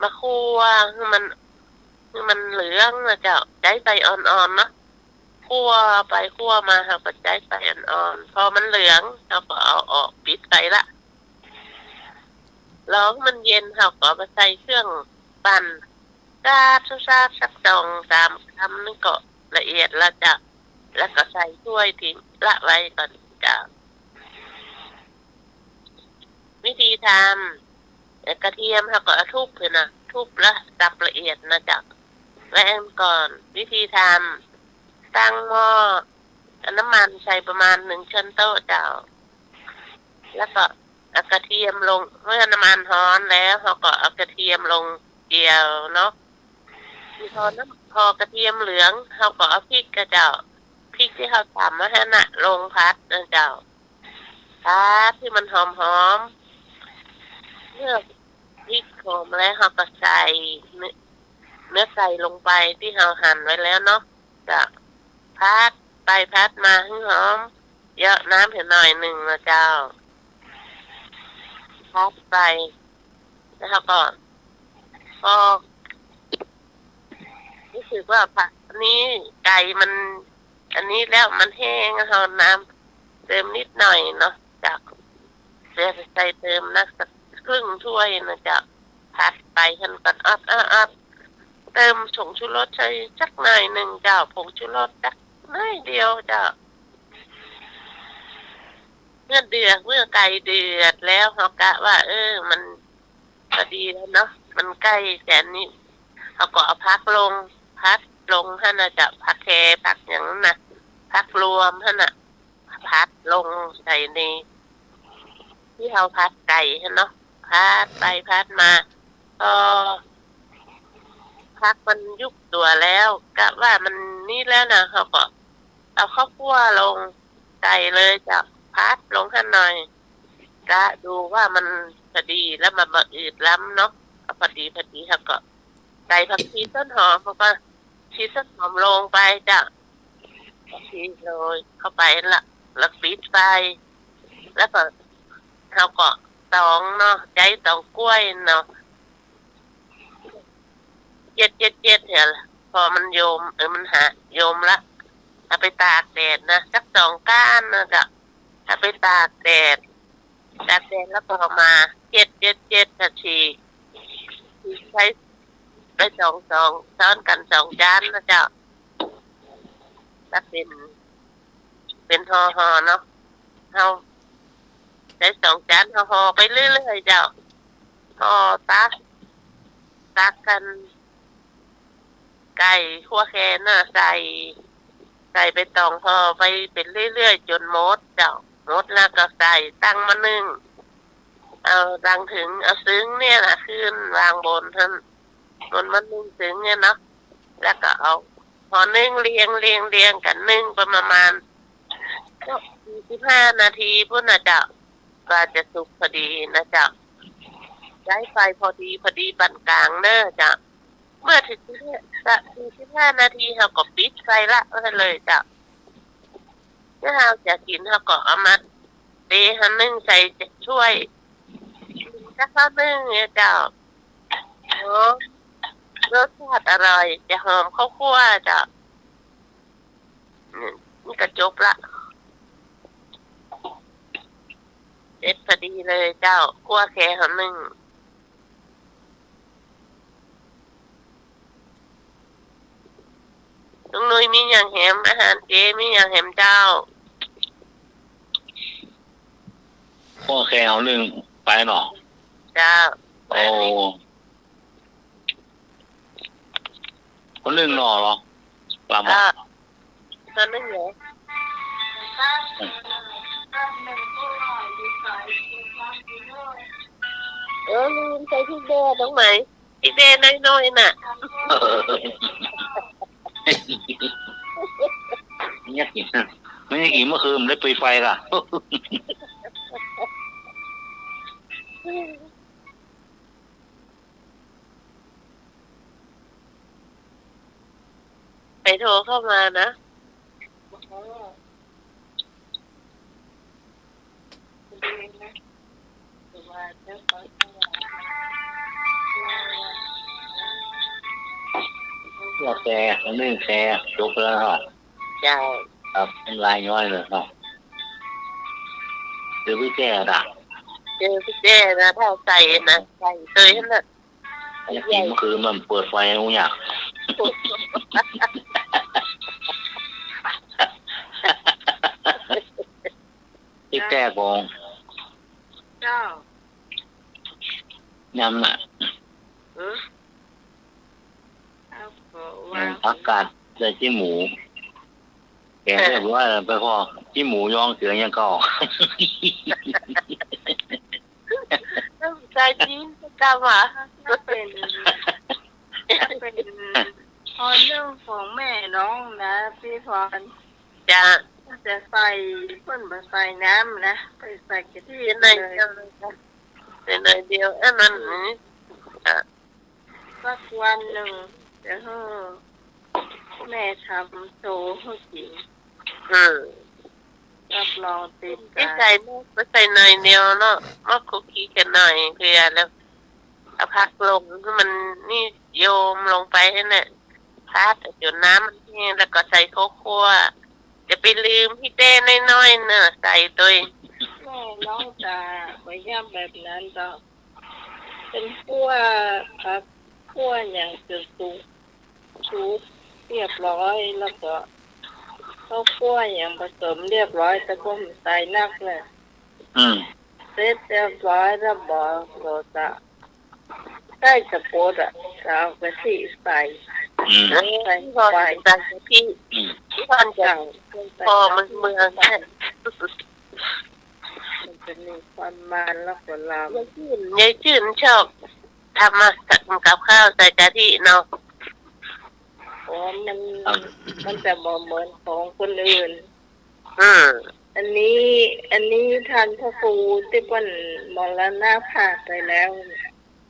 มาคั่วให้มันเหลืองนะเจ้าใจไฟอ่อนๆเนาะคั่วไปคั่วมาเราก็ใจไฟอ่อนๆพอมันเหลืองเราก็เอาออกปิดไฟละร้องมันเย็นเราก็มาใส่เครื่องปั่นซาบสัก2-3 คำนึงก็ละเอียดแล้วจ้ะแล้วก็ใส่ถ้วยทิ้งละไว้ก่อนจ้ะวิธีทำกระเทียมเราก็ทุบเลยนะทุบแล้วสับละเอียดนะจ๊ะแว้นก่อนวิธีทำตั้งหม้อน้ำมันใส่ประมาณ1 ช้อนโต๊ะเจ้าแล้วก็เอากระเทียมลงเมื่อน้ำมันร้อนแล้วเราก็เอากระเทียมลงเจียวเนาะพอกระเทียมเหลืองเราก็เอาพริกกระเจ้าพริกที่เราตำมาให้น่ะลงพัดนะเจ้าพัดที่มันหอมเมื่อพริกหอมแล้วเราก็ใส่เนื้อไก่ลงไปที่เราหั่นไว้แล้วเนาะจะพัดไปพัดมาให้หอมเยอะน้ำเพียงหน่อยนึงนะเจ้าพัดไปแล้วก็พอรู้สึกว่าผักนี้ไก่มันอันนี้แล้วมันแห้งเราน้ำเติมนิดหน่อยเนาะจากใส่เติมนักสักครึ่งถ้วยนะจ๊ะผัดไปกันก่อนอัดเติมผงชูรสใส่สักหน่อยนึงเจ้าผงชูรสสักน้อยเดียวเจ้าเมื่อไก่เดือดแล้วเขากะว่ามันพอดีแล้วเนาะมันใกล้แต่นี้เขาก็เอาพัดลงท่านน่ะจะผักแคผักอย่างนั้นนะผักรวมท่านน่ะพัดลงใส่ในที่เขาพัดไก่เนาะพัดไปพัดมาพักมันยุบตัวแล้วกะว่ามันนี่แล้วนะเขาก็เอาข้าวคั่วลงใส่เลยจะพัดลงให้หน่อยกะดูว่ามันพอดีแล้วมันบ่อืดล้ำเนาะพอดีเขาก็ใส่ผักชีต้นหอมแล้วก็ชีต้นหอมลงไปจ้ะชีโรยเข้าไปละแล้วปิดไฟแล้วก็เขาก็ตองเนาะใจตองกล้วยเนาะเจ็ดเถอะพอมันโยมมันโยมละเอาไปตากแดดนะสัก2 ก้านนะจ้ะเอาไปตากแดดแล้วก็มาเจ็ดกระชีใช้ ไปสองซ้อนกัน2 จานนะเจ้าถ้าเป็นห่อเนาะเฮาได้2 จานห่อไปเรื่อยๆเจ้าห่อตักกันไก่ขั่วแคนน่ะใส่ไปตองห่อไปเป็นเรื่อยๆจนหมดเจ้าหมดแล้วก็ใส่ตั้งมานึ่งเอาดังถึงเอาซึ้งเนี่ยนะขึ้นวางบนท่านบนมันนึ่งซึ้งเนี่ยเนาะแล้วก็เอาพอนึ่งเรียงกันนึ่งประมาณ45 นาทีพุ่นนะเจ้าก็จะสุกพอดีนะเจ้าใช้ไฟพอดีปานกลางเด้อจ้ะเมื่อถึง45 นาทีเราก็ปิดไฟละเลยจ้ะถ้าเราจะกินเราก็เอามาเทให้นึ่งใส่ช่วยถ้าเขานึ่งเนี่ยเจ้าโอ้รสชาติอร่อยจะหอมข้าวคั่วจ้ะนี่ก็จบละเสร็จพอดีเลยเจ้าคั่วแค่หนึ่งลุงนุ้ยมีอย่างแหมอาหารเจมีอย่างแหมเจ้า พวกแค่เอานึ่งไปหนอ เจ้า โอ้คนนึ่งหนอเหรอปลาหมอ ตอนนึงเหรอลืมใส่พริกแดงตรงไหนพริกแดงน้อยๆน่ะ ไม่กินเมื่อคืนมันได้ปิดไฟล่ะ ไปโทรเข้ามานะเราแชร์นึ่งแชร์จบแล้วครับ เจ้า ครับเป็นลายย้อยเลยครับเดี๋ยวพี่แจ้ด่ะ เจอพี่แจ้นะถ้าใส่นะใส่เคยนั่นแหละ อยากกินเมื่อคืนมันเปิดไฟงูอยากพี่แจ้กอง เจ้าย ำน่ะ ว่า อากาศใส่จิ้มหมูแกเรียกว่าไปพ่อจิ้มหมูย่องเสือยังเก่า ใส่จีนกล้ามา เป็นพอเรื่องของแม่น้องนะพี่พร จะ จะใส่เพิ่นมาใส่น้ำนะไปใส่กะทิ เป็นหน่อยเดียวเป็นหน่อยเดียวอันนั้น สักวันหนึ่งเดี๋ยวแม่ทำโซ่ให้กินรับรองติด ที่ใส่ไม่ใส่หน่อยเดียวเนาะมาคุกกี้กันหน่อยเพื่อแล้วเอาพักลงให้มันนี่โยมลงไปให้เนี่ยพักจนน้ำมันแห้งแล้วก็ใส่ข้าวคั่วจะไปลืมพี่เต้น้อยๆเนอะใส่ตัว แม่น้องจะไปย่ำแบบนั้นก็เป็นคั่วครับคั่วอย่างจุดสุกเรียบร้อยแล้วก็ข้าวคั่วอย่างผสมเรียบร้อยแต่ก็ไม่ใส่นักเลยเสร็จเรียบร้อยแล้วบอกเราจะใกล้จะโปดอ่ะจะเอากะทิใส่ใส่ไป พี่พรจะพอมันเมืองแค่ มันจะมีความมันแล้วก็ลำ ยายจื่นชอบทำมากับข้าวใส่กะทิเนาะ เพราะมันจะบ่เหมือนของคนอื่น อันนี้ท่านพระครูที่เพิ่นมรณภาพไปแล้ว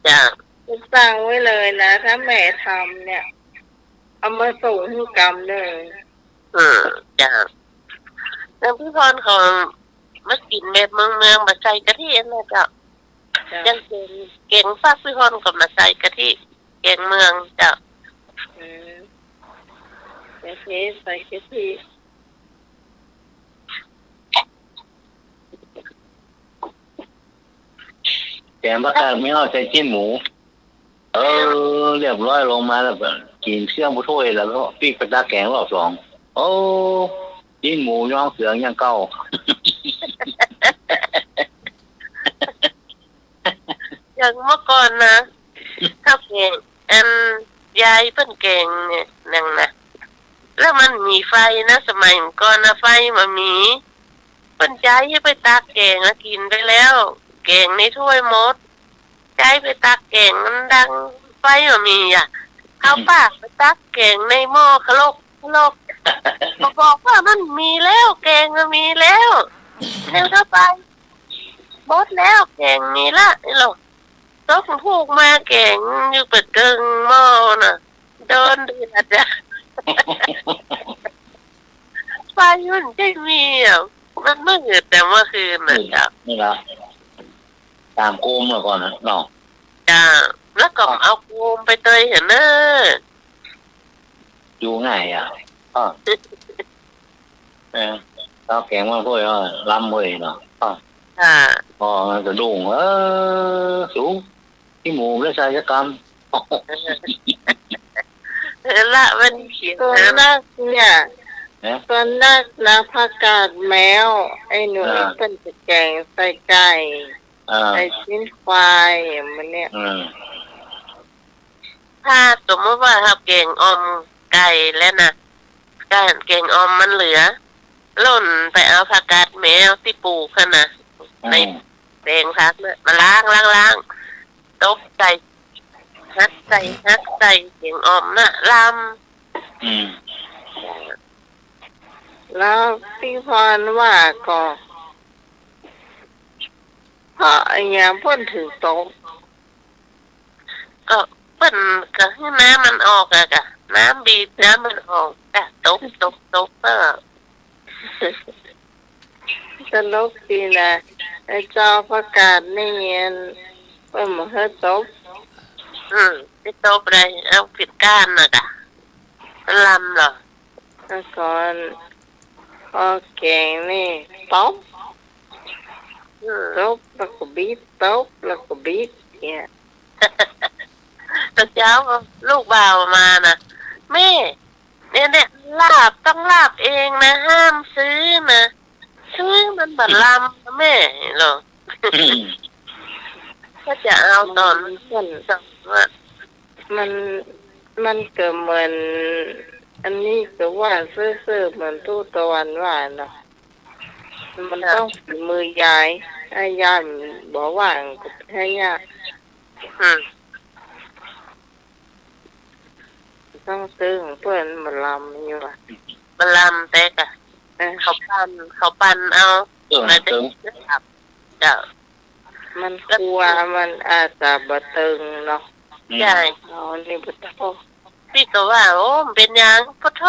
จ้ะ มันสั่งไว้เลยนะถ้าแม่ทำเนี่ยเอามาส่งให้กรรมเลย จ้ะแล้วพี่พรของมากินแบบเมืองมาใส่กะทินะจ้ะยังเก่งฟักพี่พรก็มาใส่กะทิเก่งเมืองจ้ะ กะทิใส่กะทิ แกงปลาคาไม่เอาใส่จิ้มหมู เรียบร้อยลงมาแล้วแบบกินเชื่องผู้ถ้วยแล้วก็ปีกไปตาแกงรอบสองโอ้ยิงหมูย่องเสือยังเก้า อย่างเมื่อก่อนนะข้าวแกงอันยายเพิ่นแกงเนี่ยนั่งนะแล้วมันมีไฟนะสมัยก่อนนะไฟมันมีเพิ่นใจให้ไปตักแกงแล้วกินไปแล้วแกงในถ้วยหมดใจไปตักแกงมันดังไฟมันมีอ่ะเอาปากไปตักแกงในหม้อขลกบอกว่ามันมีแล้วแกงมันมีแล้วแล้วเข้าไปบดแล้วแกงมีละไอ้หรอกต้องพูกมาแกงอยู่เปิดเกิงหม้อน่ะโดนเดือดจ้ะไฟมันไม่มีอ่ะมันมืดแต่เมื่อคืนน่ะจ้ะ นี่ละตามโกมมาก่อนนะเนาะ จ้ะแล้วก็เอาโคมไปเตยเห็นเนอะ อยู่ง่ายอ่ะข้าวแกงมาถ้วยก็ล้ำเลยเนาะ ค่ะ พอมันจะดุ้งสูงที่หมูและชายกรรม ละมันเขียน ตัว นะ นักเนี่ยตัวนักนะผักกาดแมวไอ้หนูเป็นจะแกงใส่ไก่ใส่ชิ้นควายมันเนี่ย ถ้าสมมติว่าครับแกงออมไก่แล้วนะการแกงออมมันเหลือล่นไปเอาผักกาดแมวที่ปลูกค่ะนะในแดงพักเนี่ยมาล้างตบใส่ฮักใส่แกงออมน่ะล แล้วพี่พรว่าก็เพราะไอ้ยามพ่นถือโต๊ะ ำก็เปิ้นก็ให้น้ำมันออกอะกะน้ำบีบน้ำมันออกกะตบก็ ตลกดีนะไอ้เจ้าประกาศนี่เงี้ยเป็นมาให้โต๊ะ ที่ตบเลยเอาผิดก้านน่ะกะมันลำเหรอ แล้วก่อนพอแกงนี่โต๊ะโต๊ะแล้วก็บีบโต๊ะแล้วก็บีบเนี่ย ตอนเช้าลูกบ่าวมานะแม่เนี่ยลาบต้องลาบเองนะห้ามซื้อนะซื้อมันบัดลำนะแม่เหรอ ก็จะเอาตอนสั่งว่า มันเกิดเหมือนอันนี้ก็ว่าซื่อๆเหมือนตู้ตะวันว่าเนาะมันต้องฝีมือยายให้ยายบอกว่าก็ให้ยากต้องซื้อของเพื่อนมาลำอยู่อ่ะ มันลำแต่กะเขาปั่นเอาแล้วจะขับเจ้า มันกลัวมันอาจจะบะตึงเนาะ ใช่ เอานี่พุทธโธ พี่ก็ว่าโอ้มันเป็นยังพุทธ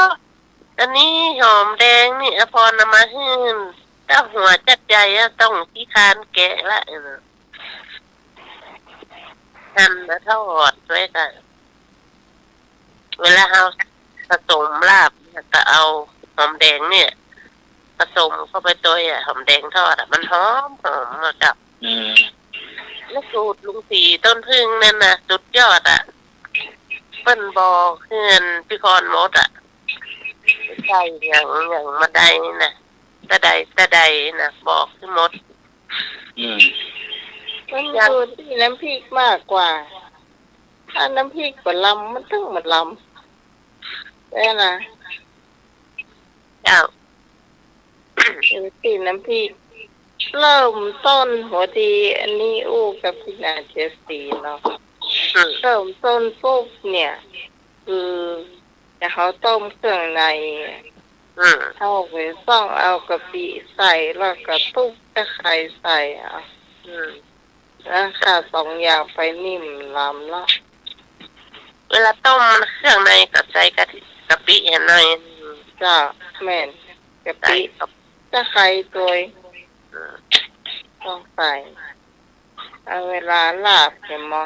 อันนี้หอมแดงนี่อภรนำมาให้ถ้าหัวจัดใจต้องขี้คานแกะละหั่นแล้วทอดด้วยกันเวลาเอาผสมลาบก็เอาหอมแดงเนี่ยผสมเข้าไปตัวหอมแดงทอดมันหอมมากับแล้วสูตรลุงสีต้นพึ่งนั่นนะสุดยอดเปิ้นบอกเพื่อนพี่พรมดใช่อย่างมาได้นะตะใดนะบอกพี่มด มันดูที่น้ำพริกมากกว่า ถ้าน้ำพริกกับลำมันต้องมันลำได้นะ เจ้า ดูที่น้ำพริกเริ่มต้นหัวดีอันนี้อู้กับพี่นาเจสีเนาะเริ่มต้นปุ๊บเนี่ยคือจะเขาต้มเครื่องในเอาไปซ่องเอากะปิใส่แล้วก็ตุ๊กตะไคร้ใส่แล้วค่ะ2 อย่างไปนิ่มลำแล้ว เวลาต้มเครื่องในก็ใส่กะปิหน่อย จ้าแม่นกะปิตะไคร้ตัวต้องใส่เอาเวลาลาบเนี่ยมอ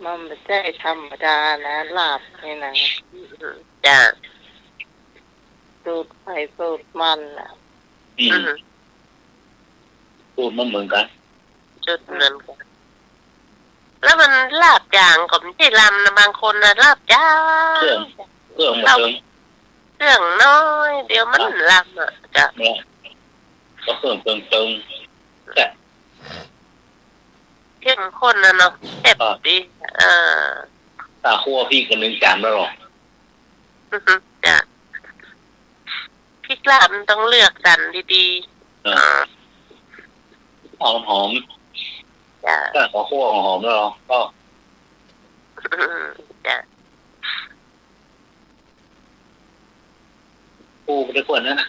มันไม่ใช่ธรรมดานะลาบนี่นะ จ้า สูตรไข่สูตรมันอ่ะ พูดมันเหมือนกัน จุดนั้นกัน แล้วมันลาบจางก็ไม่ใช่ลำนะบางคนนะลาบจ้า เครื่องมาเติม เครื่องน้อยเดี๋ยวมันลำอ่ะจ้ะ เนี่ยก็เครื่องเติมแต่ เข้มข้นนะเนาะแซ่บดีตาคั่วพี่กัน1 จานแล้วหรอ จ้ะพริกลาบมันต้องเลือกสรรดีๆหอม จ้ะ ถ้าขอคั่วหอมแล้วหรอก็ จ้ะ ปูไปขวดนั่นนะ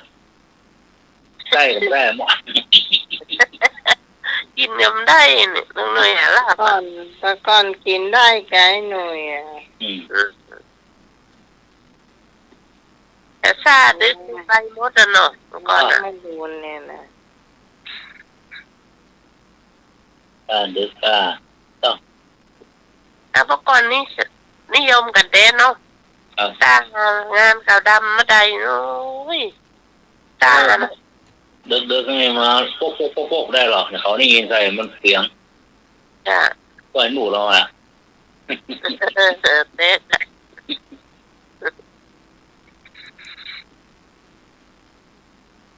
ใกล้กับได้หมด กินยำได้เนี่ยน้องหน่อยลาบ ก่อนแต่ก่อนกินได้ไกหน่อยอ่ะ แต่ซาดึกไปหมดแล้วเนาะก่อนนะ ไม่ดูเนี่ยนะ ดึกต้อง แล้วเมื่อก่อนนี้นิยมกันเด้เนาะสร้างงานขาวดำมาได้เนาะสร้างนะ ดึกๆนี่มาโป๊กได้หรอกเขาได้ยินใส่มันเสียง จ้ะ ก็ให้หนูเราอ่ะ เด็ก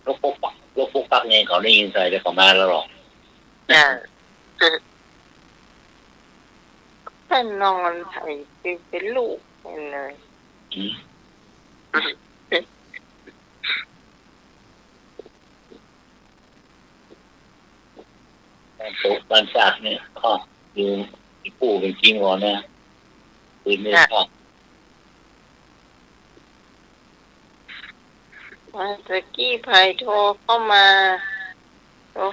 รถปุ๊กปักไงเขาได้ยินใส่ไปเขามาแล้วหรอก จ้ะ แค่นอนไถ่เป็นลูกเลย ปุ๊กบ้านจากเนี่ยก็อยู่ปู่เป็นจริงก่อนนะคืนนี้ก็ ตะกี้ไผ่โทรเข้ามาเนอะ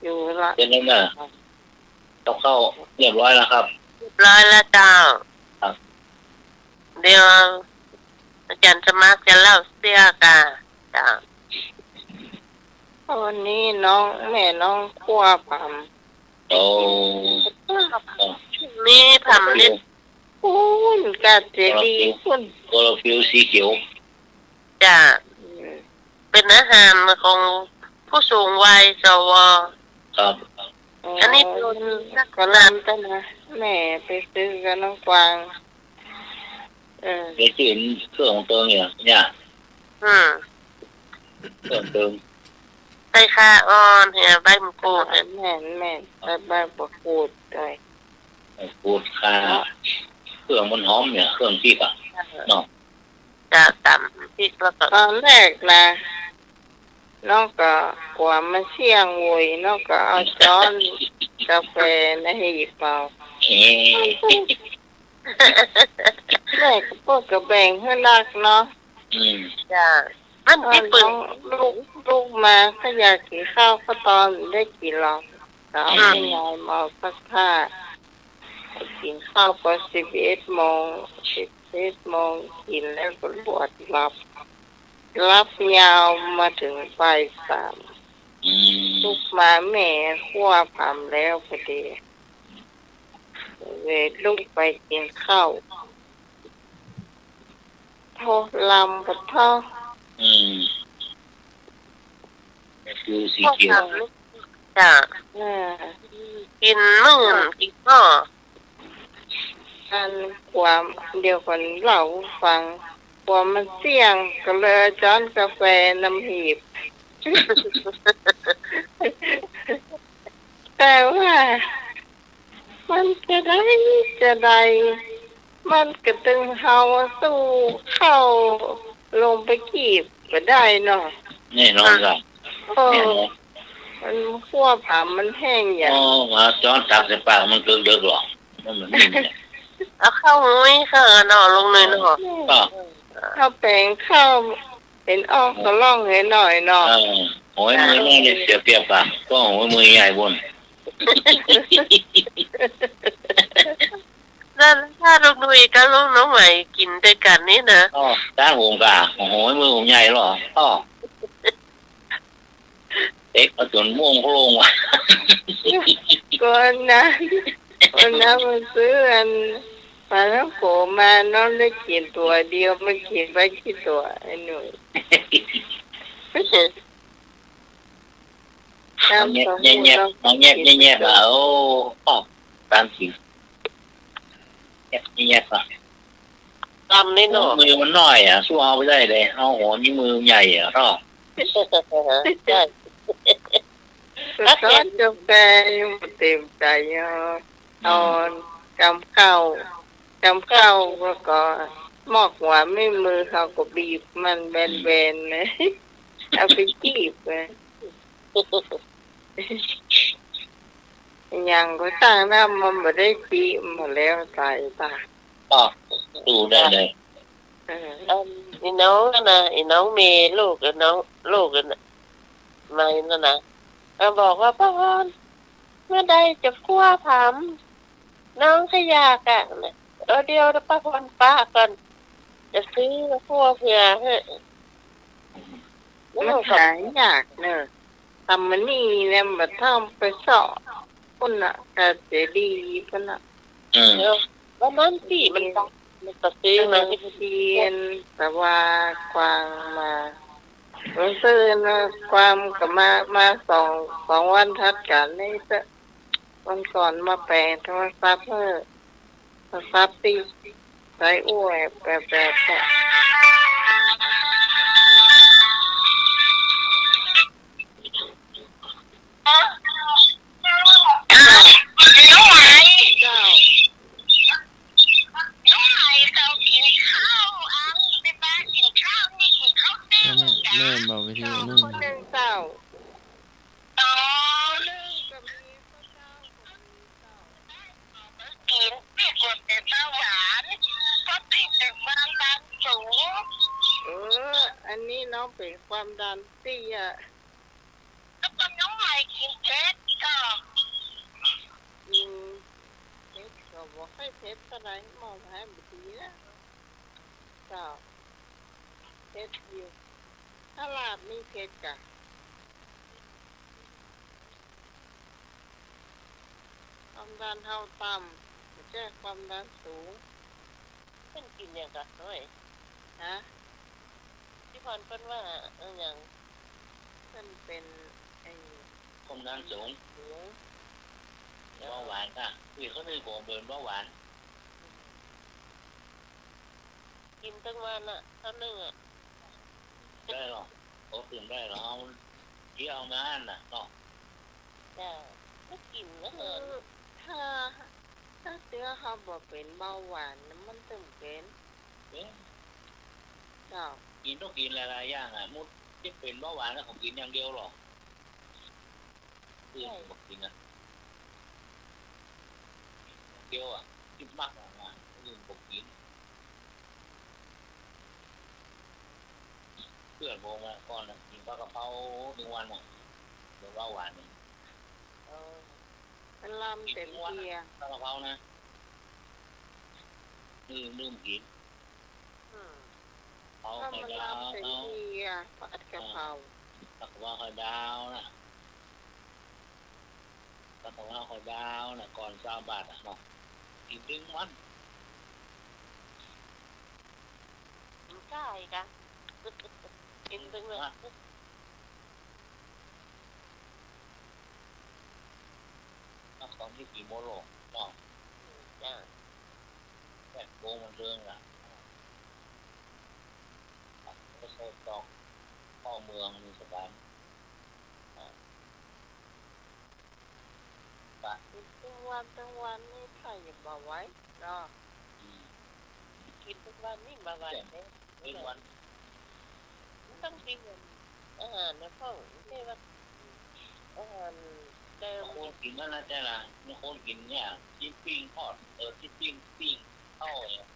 อยู่ละ เช่นนั้นน่ะต้องเข้าเรียบร้อยแล้วครับ ร้อยละเจ้า ครับ เดี๋ยวอาจารย์สมัครจะเล่าเสียกันจ้ะ วันนี้น้องแม่น้องคั่วผำ โอ้ มีผัมนิด คุณกาเจดีคุณ ตัวเราฟิวสีเขียว จ้ะเป็นอาหารของผู้สูงวัยสว ครับ อันนี้ ก็ลำตั้งนะแม่ไปซื้อกับน้องกวางเดี๋ยวจืนเครื่องของเติมเนี่ย เครื่องเติม ใส่ข้าอ่อนเหี่ยใบมะกรูด แม่ใบบักกูดด้วย ปูดคาเครื่องมันหอมเนี่ยเครื่องที่กับเนาะ จะตำพริกแล้วก็ ตอนแรกนะน้องก็กว่ามันเสี่ยงโวยน้องก็เอาช้อนกาแฟในหีบเปล่า เอ๊ะ แม่ก็พวกกระแบ่งให้รักเนาะ จ้ะมัน ตอ ที่ น ปึ น้ ง องลูกมาก็อยากกินข้าวก็ตอนได้กินหรอกก็เอาให้ยายมาสักผ้ากินข้าวพอ11 โมงกินแล้วก็ปวดรับยาวมาถึงบ่าย 3ลูกมาแม่คั่วผำแล้วพอดีเลยลูกไปกินข้าวโทรลำกับท่อ ฟิวสี พวก เขียว ผัมจ้ะกินมื่นกินห่อ อันความเดียวกันเล่าฟังความมันเสี่ยงก็เลยจ้อนกาแฟน้ำหีบ แต่ว่ามันจะได้มันก็ตึงเฮาสู้เข้าลงไปกีบก็ได้เนาะ แน่นอนครับ เออมันขั้วผามันแห้งอย่าง อ๋อมาจ้อนตักใส่ปากมันเกินเดือดหรอกมันเหมือนนี่เนี่ย เอาข้าวมุ้ยข้าวหน่อลงเลยเนาะ ก็ ข้าวแปลงข้าวเป็นออกก็ล่องให้หน่อยเนาะ โอ้ยมือแม่เนี่ยเสียเปรียบป่ะก็โอ้ยมือใหญ่บน แล้วถ้าลูกนุ้ยกับลูกน้องใหม่กินด้วยกันนี่นะ อ๋อจ้างผมกะโอ้โหมือผมใหญ่หรออ๋อเด็กเอาจนม่วงเขาลงว่ะ ก่อนนะมันซื้ออันปลาท้องโกมาน้องได้กินตัวเดียวมันกินไปกี่ตัวไอ้หนุ่ย น้ำ เงียบ เต้า เงี หู้ ยบ เรา น้องเงียบเงียบอ่ะโอ้ปอบตามสิเงียบเงียบอ่ะ ลำนี่หนอ มือมันน้อยอ่ะสู้เอาไม่ได้เลยเอาหัวนี่มือใหญ่อ่ะรอบ ใช่ ก็ทอดกาแฟยังบ่เต็มใจเอาจำข้าวแล้วก็หมอกหัวไม่มือเขาก็บีบมันแบนๆเลยเอาไปจีบเลยยังก็ตั้งน้ำมันไม่ได้ปีมาแล้วตายตา ก็ดูได้เลย ไอ้น้องนะไอ้น้องเมย์ลูกกับน้องลูกกันน่ะไม่นั่นนะก็บอกว่าป้าพรเมื่อใดจะคั่วผำน้องขยากอ่ะนะเดี๋ยวป้าพรป้าก่อนจะซื้อมาคั่วเผื่อให้แล้ว มัน ก็ หายากเนอะทำมันนี่เนี่ยมาทำไปสอบคนน่ะก็จะดีพุ่นน่ะ เดี๋ยววันนั้นที่มันก็ซื้อมาให้ เทียนแต่ว่ากวางมาวันซื้อนะความก็มาสองวันทัดกันนี่จะวันก่อนมาแปลโทรศัพท์โทรศัพท์ตีใส่อ้วยแบบ น้องไหม เจ้า น้องไหมเขากินข้าวอังไปบ้านกินข้าวนี่กินข้าวเต้ ถ้าแม่บอกวิธี เจ้า นู่ คน นหนึ่งเจ้า ต่อ หนึ่งก็มีข้าวเจ้าก็มีเจ้า กินไม่กดแต่เบาหวานเพราะติดแต่ความดันสูง อันนี้น้องเป็นความดันเตี้ย แล้วก็น้องใหม่กินเพชรก็ อืมเพชรก็บอกให้เพชรอะไรมองให้บุตรีนะเจ้าเพชรอยู่ถ้าลาบมีเพชรกะความดันเท่าต่ำไม่ใช่ความดันสูง เป็นกินอย่างกันหน่อย ฮะ ที่พรเพิ่นว่าอย่าง มันเป็นไอ้ ความดันสูง สูง เบาหวานค่ะคือเขาเป็นของเดินเบาหวาน กินทั้งวันอ่ะเท่านึงอ่ะ ได้หรอโอ้ตื่นได้หรอเอาที่เอางานน่ะเนาะ จ้าไม่กินนะ ถ้าเสื้อเขาบอกเป็นเบาหวานน่ะมันต้องเป็น เอ๊ะ เจ้า กินต้องกินหลายๆอย่างอ่ะมุดที่เป็นเบาหวานแล้วผมกินอย่างเดียวหรอคือบอกกินอ่ะเดียวอ่ะคิดมากอ่ะคือผมกินเพื่อนผมอ่ะก่อนกินปลากระเพรา1 วันอ่ะเดี๋ยวเบาหวานนี่ มันลำเต็มเทีย ปลากระเพรานะลืมกินเอา ถ้า ไข่ มัน ดาว ลำเต็ม เอา เทียผัดกะเพรา ตักว่าไข่ดาวนะตักว่าไข่ดาวนะก่อน20 บาทอ่ะเนาะกินดึงมัน กินไก่กะกินทั้งวัน นักของที่กี่โมโลเนาะ จ้า แบบโกงมันเรื่องอ่ะไม่ใช่ต้องพ่อเมืองมีสถาน ทั้งวันนี่ใครจะบอกไว้เนาะ กินทุกวันนี่บาวันเนี่ย ดึงวัน ต้องกินอาหารนะพ่อไม่ว่าอาหารเดิม คนกินนั่นนะแต่ละมีคนกินเนี่ยชิ้นปิ้งทอดชิ้นปิ้งเข้าเนี่ย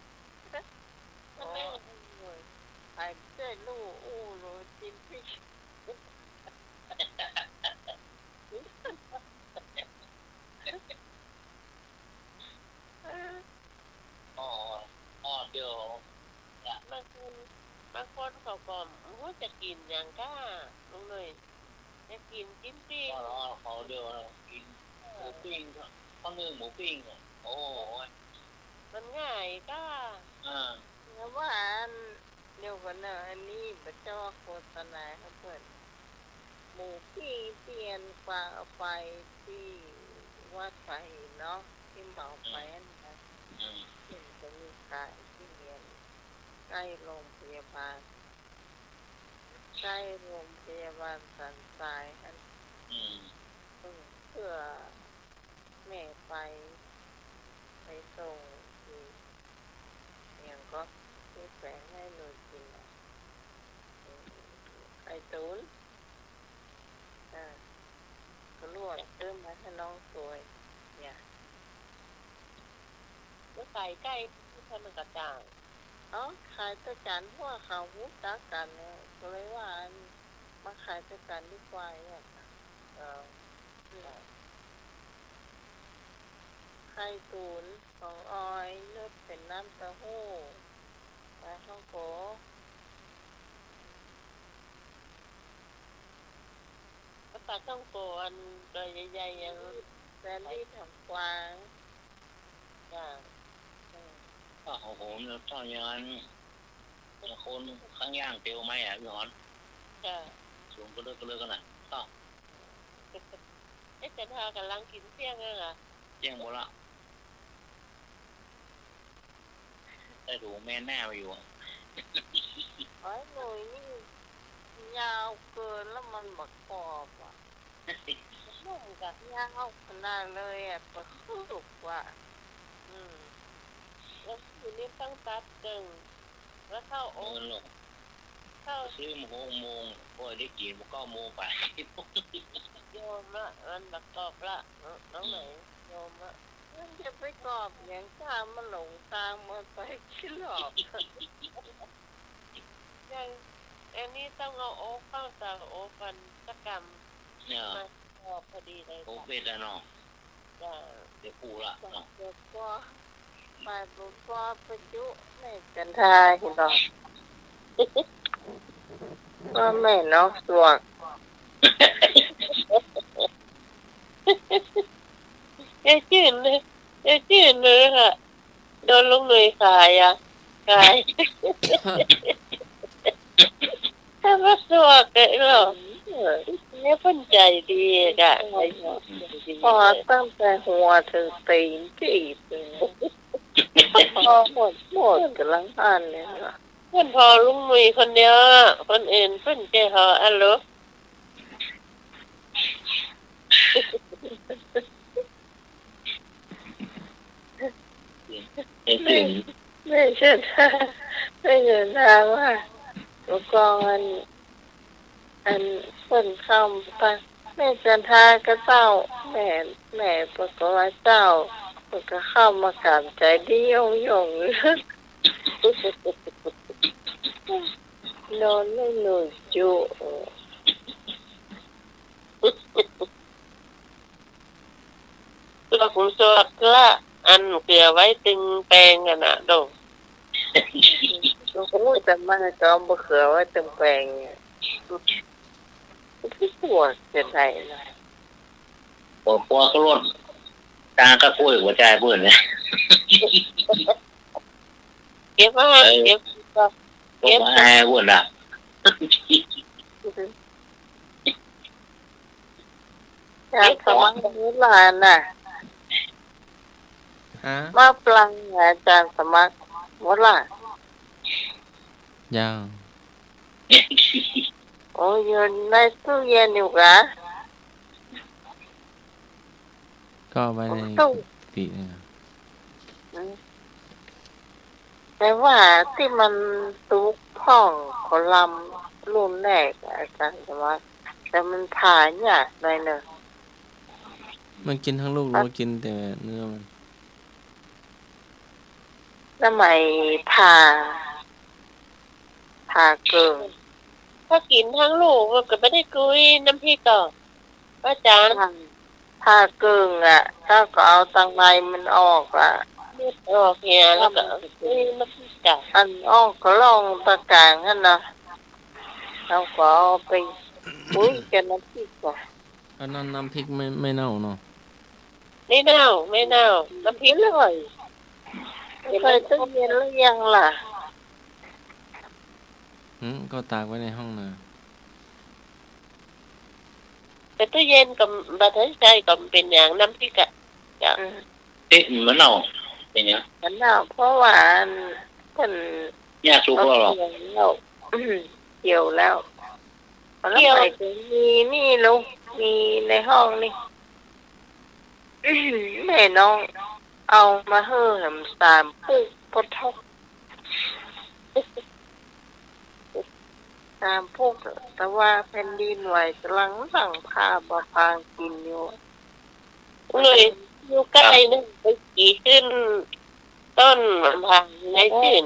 มันไม่ ไอ้เจ้ลูกอู้รู้จินพี่ อ๋อเดี๋ยว บางคนเขาก็ว่าจะกินอย่างก้าลงเลยจะกินจิ้มปิ้ง เขาเดี๋ยวกินหมูปิ้งข้าวนึ่งหมูปิ้งโอ้ย มันง่ายก้า แล้วว่าเดี๋ยวกันเนอะอันนี้บัจจอโฆษณาเขาเปิดหมูปิ้งเปลี่ยน นกว่าเอาไปที่วัดไฟเนาะที่เหมาไปนั่นนะ อืม ซึ่งจะมีขายที่เรียนใกล้โรงพยาบาลใกล้โรงพยาบาลสันทรายอัน อืม เพื่อแม่ไปส่งที่อย่างก็ที่แฝงให้หนูกินน่ะไข่ตุ๋นก็ลวกซื้อมาให้น้องสวยเนี่ย ก็ใส่ใกล้ที่ทำกระจ่าง ขายตะกันเพราะว่าเขาหูจักกันเนี่ยก็เลยว่ามาขายตะกันดีกว่าเนี่ยค่ะไข่ตุ๋นของออยนุชเป็นน้ำเต้าหู้ปลาท่องโก ก็ปลาต้องโกอันตัวใหญ่ๆอย่าง แซนดี้ทำกวาง จ้า ก็โอ้โหเนี่ยตอนอย่างนั้นคนข้างย่างเตียวไหมอ่ะพี่หอน จ้า สูงก็เลิกกันน่ะก็ จะทากำลังกินเที่ยงเลยอ่ะ แจ้งหมดละได้ดูแม่แน่ไปอยู่ ไอ้หน่วยนี่ยาวเกินแล้วมันบักกรอบอ่ะ นุ่มกับ ยาวขนาดเลยอ่ะประคุกว่ะ แล้วทีนี้ต้องตัดกึ่งแล้วเข้าโอ๊ เงินหรอก เข้า ซื้อมา6 โมงก็ได้กินมา9 โมงไป โยมละมันบักกรอบละน้องไหนโยมละ มันจะไปกรอบอย่างข้ามันหลงทางมันไปขี้หลอก ยังอันนี้ต้องเอาโอ๊กเข้าจากโอ๊กกันสักกรรม เนี่ย มาพอพอดีเลย โอเป็ดอะเนาะ จ้า เดี๋ยวปูละเนาะ เดี๋ยวก็ไปบุกก็ไปจุแม่กันทาเห็นหรอว่าแม่น้องสวก จืดเลยค่ะโดนลุงหนุ่ยขายอ่ะขายถ้าว่าสวกเลยหรอเนี่ยเพิ่นใจดีอ่ะ พอตั้งแต่หัวถึงตีนจีบเลยพอหมดกำลังอ่านเลยนะ เพิ่นพอลุงหนุ่ยคนเดียวคนอื่นเพิ่นแกหออันโหล ไอ้สิ่ง ไม่ใช่ไม่ใช่ทางว่าอุปกรณ์อันคนเข้าไปแม่จันทากระเจ้าแม่ประกอบเจ้ามันก็เข้ามากราบใจดียงนอนไม่หนุจุ ตัวผมสวกละอันเกลือไว้ตึงแปลงกันน่ะดง โอ้ยแต่มันจอมบะเขือไว้เต็มแปลงเนี่ยพี่ปวดจะไหนนะ ปัวก็รดตาก็กล้วยหัวใจเพื่อนเนี่ย เก็บมาเก็บ ก็มาให้เพื่อนอ่ะ อยากสมัครนี้ลานน่ะ ฮะ มาปลังอาจารย์สมัครหมดล่ะ ยัง โอ้ยอยู่ในตู้เย็นอยู่กะ ก็ไว้ใน ตู้ ติเนี่ย แต่ว่าที่มันตุกพ่องคอลัมน์รุ่นแรกอาจารย์สมัครแต่มันผ่านยากหน่อยเนอะ มันกินทั้งลูกหรือว่ากินแต่เนื้อมัน สมัยผ่าเกิง ถ้ากินทั้งลูกก็ไม่ได้กุยน้ำพริกต่ออาจารย์ ผ่าเกิงอ่ะ ถ้าก็เอาตังในมันออกอ่ะ เลือดออกเนี่ยแล้วก็กุยน้ำพริกจ้ะ อันออกก็ลองตะกลางนั่นนะเราก็เอาไปอุ้ยกันน้ำพริกก่อน อันนั้นน้ำพริกไม่เน่าเนาะ ไม่เน่าน้ำพริก เลยเคยตู้เย็นหรือยังล่ะ ก็ตากไว้ในห้องนะ แต่ตู้เย็นกับบัตรใจก็เป็นอย่างน้ำพริกอะอย่าง เอ๊ะมันเน่าเป็นยัง ฉันน่ะเพราะว่าเพิ่น ยากสุกแล้วหรอ เกี่ยวแล้วเกี่ยวแล้วแล้วไหนจะมีนี่ลูกมีในห้องนี่แม่น้องเอามาเฮือมสามปุ๊กพดทกตามพวกแต่ว่าแผ่นดินไหวกำลังสั่งพาบะพางกินอยู่ เลยอยู่ใกล้นึงไปขี่ขึ้นต้นมะพร้าวในชื่น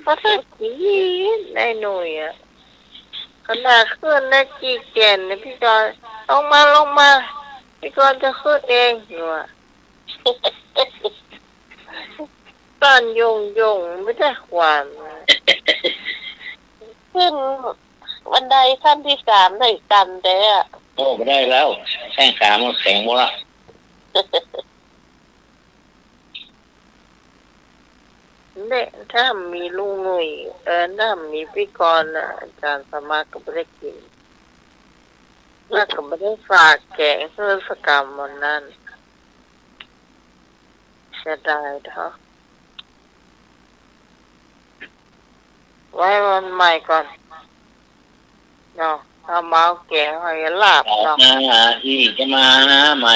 ก็คือสีได้หน่อยอ่ะขนาดขึ้นนะจีแก่นนะพี่จอยลงมาพี่กรณ์จะขึ้นเองอยู่อ่ะตอนยงไม่ได้ขวาน ขึ้นบันไดขั้นที่3ได้กันแต่อะ โอ้ไม่ได้แล้วแข้งขามันแข็งหมดละ เนี่ยถ้ามีลุงหนุ่ยถ้ามีพี่กรณ์น่ะอาจารย์สามารถก็ไม่ได้กินแล้วก็ไม่ได้ฝากแกงเพื่อสกรรมวันนั้นจะได้เถอะไว้วันใหม่ก่อนเนาะถ้าเมาแกงให้ลาบ ออก เนาะ มาที่จะมาใหม่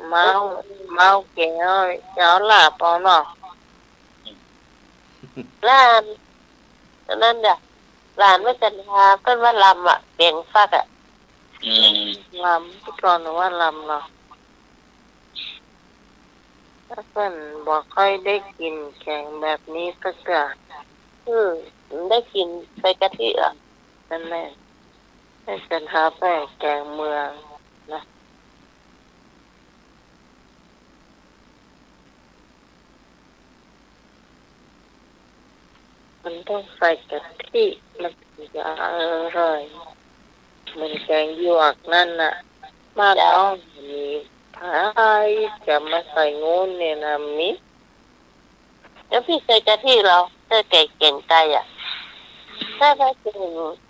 เมาแกงให้เอาลาบเอาเนาะ ร้านนั่นจ้ะร้านว่าจันทาเพิ่นว่าลำอ่ะเปลียงฟักอ่ะ ลำพี่กรณ์ว่าลำเนาะถ้าเพิ่นบอกค่อยได้กินแกงแบบนี้สักอย่าง ได้กินใส่กะทิอ่ะ นั่นแหละให้จันทาไปแกงเมืองนะมันต้องใส่กะทิมันถึงจะอร่อยเหมันแกงหยวกนั่นน่ะบ้านน้องมีพายจะมาใส่งูนเนี่ยนะมิ แล้วพี่ใส่กะทิเราใส่ไก่เก่งไก่อ่ะถ้าเก่ง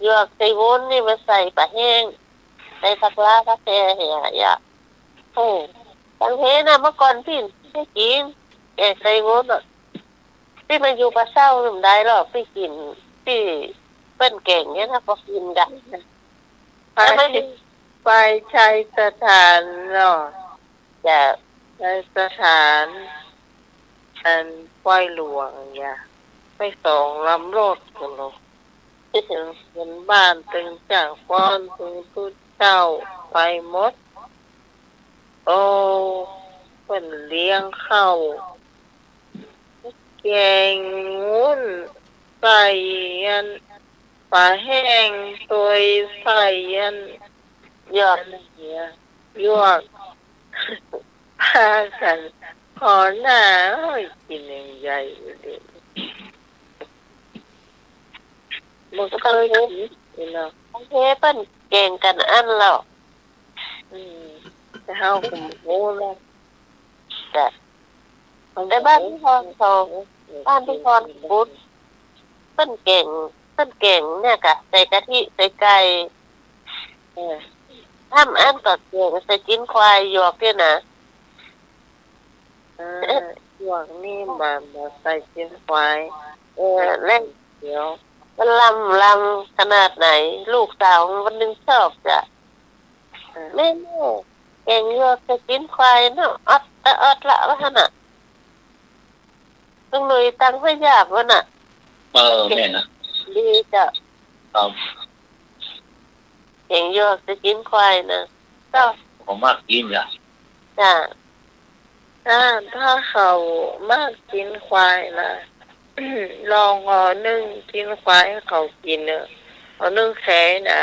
หยวกใส่วุ้นนี่มาใส่ปลาแห้งใส่ผักลาผักแกเหี่ยโอ้ตังเพน่ะเมื่อก่อนพี่ไม่กินแกงใส่วุ้นอ่ะพี่มาอยู่ปลาเศร้าหนุ่มได้หรอพี่กินพี่เปิ้นเก่งเนี่ยนะพอกินกัน ไปไปใช้สถานเนาะ จะ ใช้สถานอันปล่อยหลวงเนี่ยไปส่งลำรถกันเนาะถึงเป็นบ้านตึงจากฟ้อนตึงพุทธเจ้าไปหมดโอ้เป็นเลี้ยงเข้าแกงงุ้นใส่อันปลาแห้งตัวใส่อัน ยอด เนี่ยยวกพากันขอหน้าโอ้ยกินอย่างใหญ่เลยมันก็เลยกินเนาะ โอเคเปิ้นเก่งกันอันแล้ว แต่เฮาคุมโอ้แล้ว แต่แต่บ้านพี่พรเขาบ้านพี่พรพุทธเปิ้นเก่งเนี่ยกะใส่กะทิใส่ไก่ทำอันก็เก่งใส่จิ้นควายหยวกเนี่ยนะ ยวกนี่มาใส่ชิ้นควาย เล่น เดี๋ยว มันลำขนาดไหน ลูกสาววันหนึงชอบจ้ะแม่เก่งหยวกใส่จิ้นควายเนาะอดละว่าหั่นน่ะต้องลุยตังค์ให้ยากวะน่ะ แม่นะ ดีจ้ะ ครับ เก่งหยวกใส่จิ้นควายนะก็ ผมมากกินจ้ะ จ้ะ ถ้าเขามากกินควายนะ ลองเอานึ่งกินควายให้เขากินเนอะเอานึ่งแค่นะ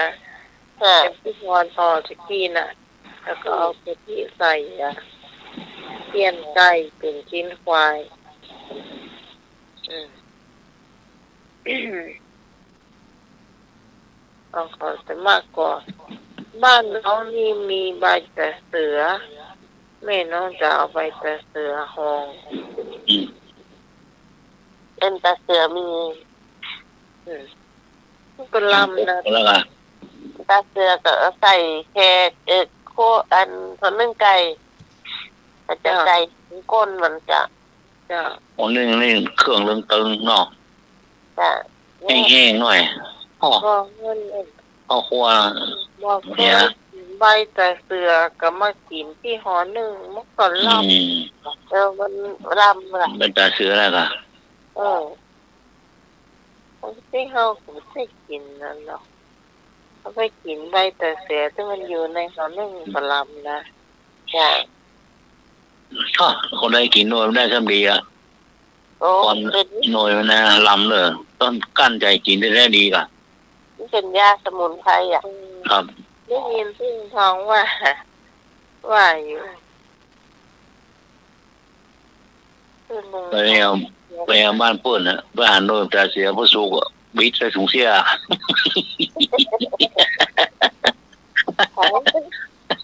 ค่ะ เป็นพี่พรพอจะกินอ่ะ แล้วก็เอากะทิใส่อ่ะเปลี่ยนไก่เป็นชิ้นควายเอาขอจะมากกว่าบ้านน้องนี่มีใบแต่เสือแม่น้องจะเอาใบแต่เสือห้อง เป็นตาเสือมี อืม ก็ลำนะ แล้วก็ ตาเสือก็ใส่แค่โคอันทำนึ่งไก่แต่จะไก่ก้นมันจะ จ้ะ อันนี่เครื่องเรื่องตึงเนาะ จะ แห้งๆหน่อยอ๋อ บอกเงินเอง เอาครัว บอกเงินใบแต่เสือก็มากินที่หอหนึ่งมันก็ล มันรำล่ะ เป็นตาเสือแล้วก็ ที่เขาก็ไม่ได้กินนั่นหรอกเขาไปกินใบแต่เสือที่มันอยู่ในหอหนึ่งก็ลำนะ จะ คนได้กินหน่วยมันได้ซ้ำดีอ่ะ โอ้ ตอน เป็น หน่วยมันนะลำเลยต้นกั้นใจกินได้ดีก่ะ เป็นยาสมุนไพรอ่ะ ครับ ได้ยินซึ่งท้องว่าอยู่คือมึง ไปเอาบ้านเปิ้นนะไปหาโน่นตาเสือผู้สูงบิดใส่ถุงเสีย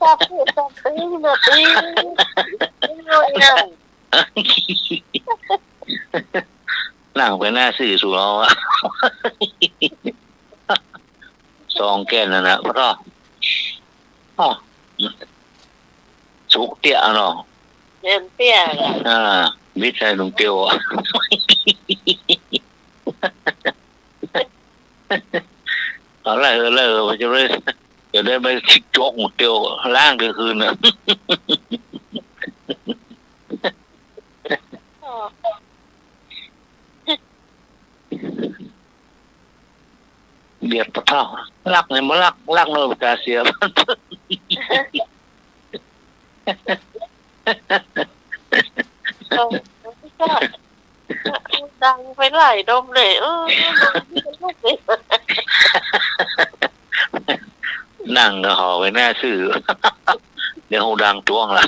ชอบพูดชอบตีมาตีน้อยนะ นั่งไปหน้าสื่อสู่เราอะ ซองแก้นนั่นนะเพราะอ๋อสุกเตี้ยเนาะ เรียนเตี้ยอ่ะ วิจัยลงเตียวอะอะไรมันจะได้ไปชิกโจกหมดเตียวล่างเดือคืนน่ะเบียดปะเท่ารักเนี่ยมารักโน่นตาเสีย ดังไปหลายดมเลยนั่งก็ห่อไปหน้าสื่อ เดี๋ยวหูดังจ้วงละ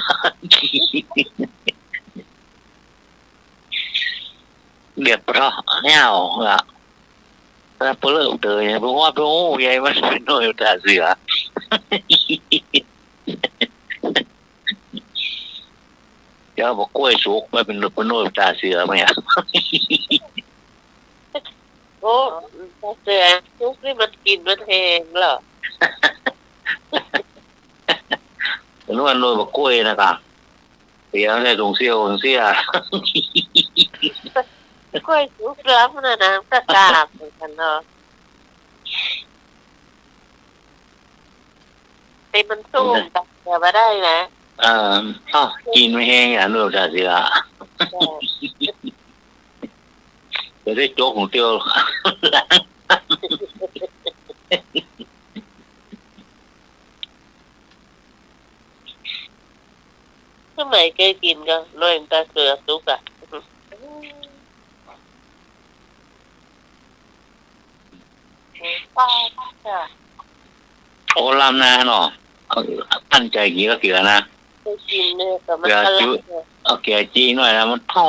เบียดปะเท่าเงาละถ้าเปลือกเตยเพราะว่าเป็นโอ้ยมันเป็นโน่นตาเสีย เดี๋ยวบอกกล้วยสุกไม่เป็นโน่นตาเสือไหมอ่ะ โอ้เสือทุกที่มันกินมันแหงเหรอ เป็นว่าโน่นบอกกล้วยนะครับเดี๋ยวได้ตรงเสี้ยวเสี้ย กล้วยทุกล้ำนะน้ำตะกาบเหมือนกันเนาะแต่มันสู้กันแต่มาได้นะ กินไม่แห้งอย่างโน่นตาเสือจะได้โจ๊กของเตียว สมัยเคยกินก็น้อยตาเสือทุกอ่ะป้าจ้ะ โอ้ลำนาเนาะตั้งใจกี่ก็เกี่ยนะ เคยกินเนี่ยแต่มันก็ลับเนี่ย เอาแก่จีหน่อยนะมันท้อ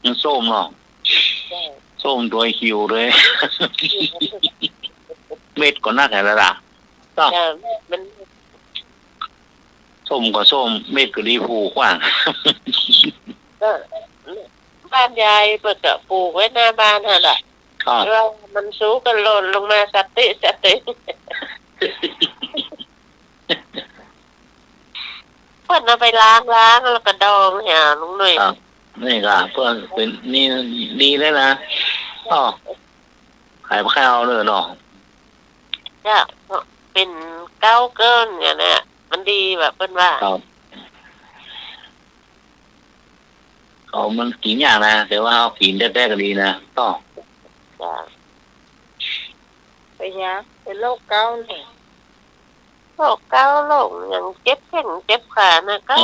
มันส้มเนาะส้มตัวหิวเลย เม็ดก็น่าแต่ละละก็ มัน ส้มก็ส้มเม็ดก็ดีผูกว่าง ก็บ้านยายเปิดกระปลูกไว้หน้าบ้านฮะล่ะ ก็ แล้วมันสูงกันหล่นลงมาสติเพื่อนเอาไปล้างแล้วก็ดองเหี่ยลุงหน่อย ครับนี่ก็เพื่อนเป็นนี่ดีเลยนะก็ขายข้าวเลยเนาะ จ้ะเป็นเก้าเกินเนี่ยนะมันดีแบบเพื่อนว่า ครับเขามันกินอย่างนะแต่ว่าเขากินได้ก็ดีนะก็ จ้ะ ไปยังเป็นโรคเกาต์เนี่ย โรคเก้าโรคอย่างเจ็บแข้งเจ็บขานะก็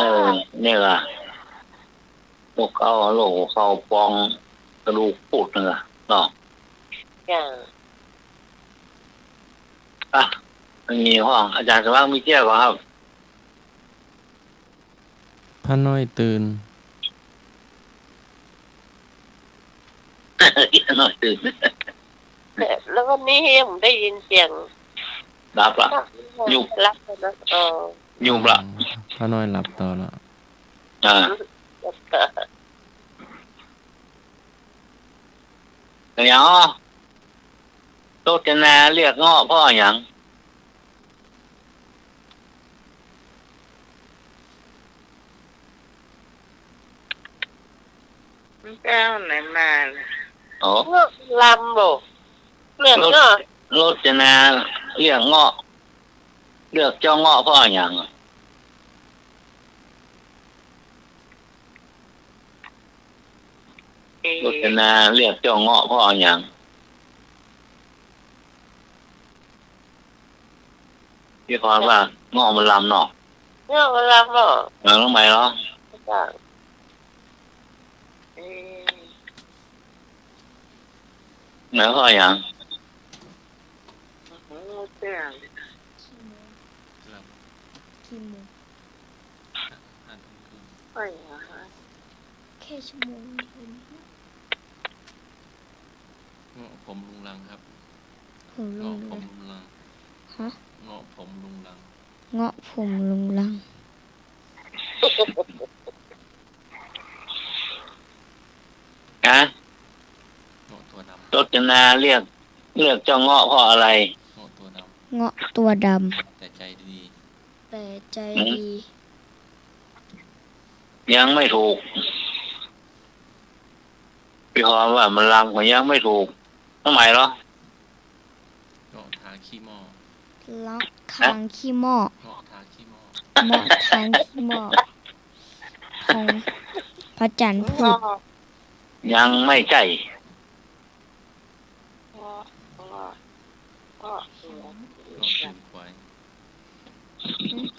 เนี่ยล่ะพวกเขาปองกระดูกปุดเนาะเนาะ จ้ะ มีห้องอาจารย์สว่างมีเจ้าก็ครับ พระน้อยตื่น หน่อยตื่น แล้ววันนี้ยังได้ยินเสียง รับละ ยุบ รับนะยุบละ พระน้อยหลับต่อแล้ว เดี๋ยว รจนาเรียกเงาะพ่ออย่าง มันแก้วไหนมาน่ะ โอ้ เงาะลำบ่เรื่องเงาะ รจนาเรียกเงาะเลือกเจ้าเงาะพ่ออย่าง เอ๊ะ รจนาเรียกเจ้าเงาะพ่ออย่างพี่พรว่าเงาะมันลำเนาะ เงาะลำบ่ มันต้องไปเหรอ จ้ะ เอ๊ะ ไหนพ่ออย่าง งูเสื้อ ครับ กี่โมง ห้าทุ่มครึ่ง ไปเหรอฮะ แค่ชั่วโมงเดียว เงาะผมลุงลังครับ ผมล เงาะ ง ผ เล ม ย ลุงลัง ฮะ เงาะผมลุงลัง เงาะผมลุงลัง ฮะ เงาะตัวด รจนาเรียกเจ้าเงาะเพราะอะไร ำเงาะตัวด เงาะตัวด ำแต่ใจดี ำแต่ใจดี ยังไม่ถูกพี่พรว่ามันลำก็ยังไม่ถูกทำไมเหรอ เงาะทาขี้หม้อ ลักทางขี้หม้อ เงาะทาขี้หม้อ เหมาะทางขี้หม้อของพระจันทร์พู งอ ด ยังไม่ใช่ งอเงาะตื่นควาย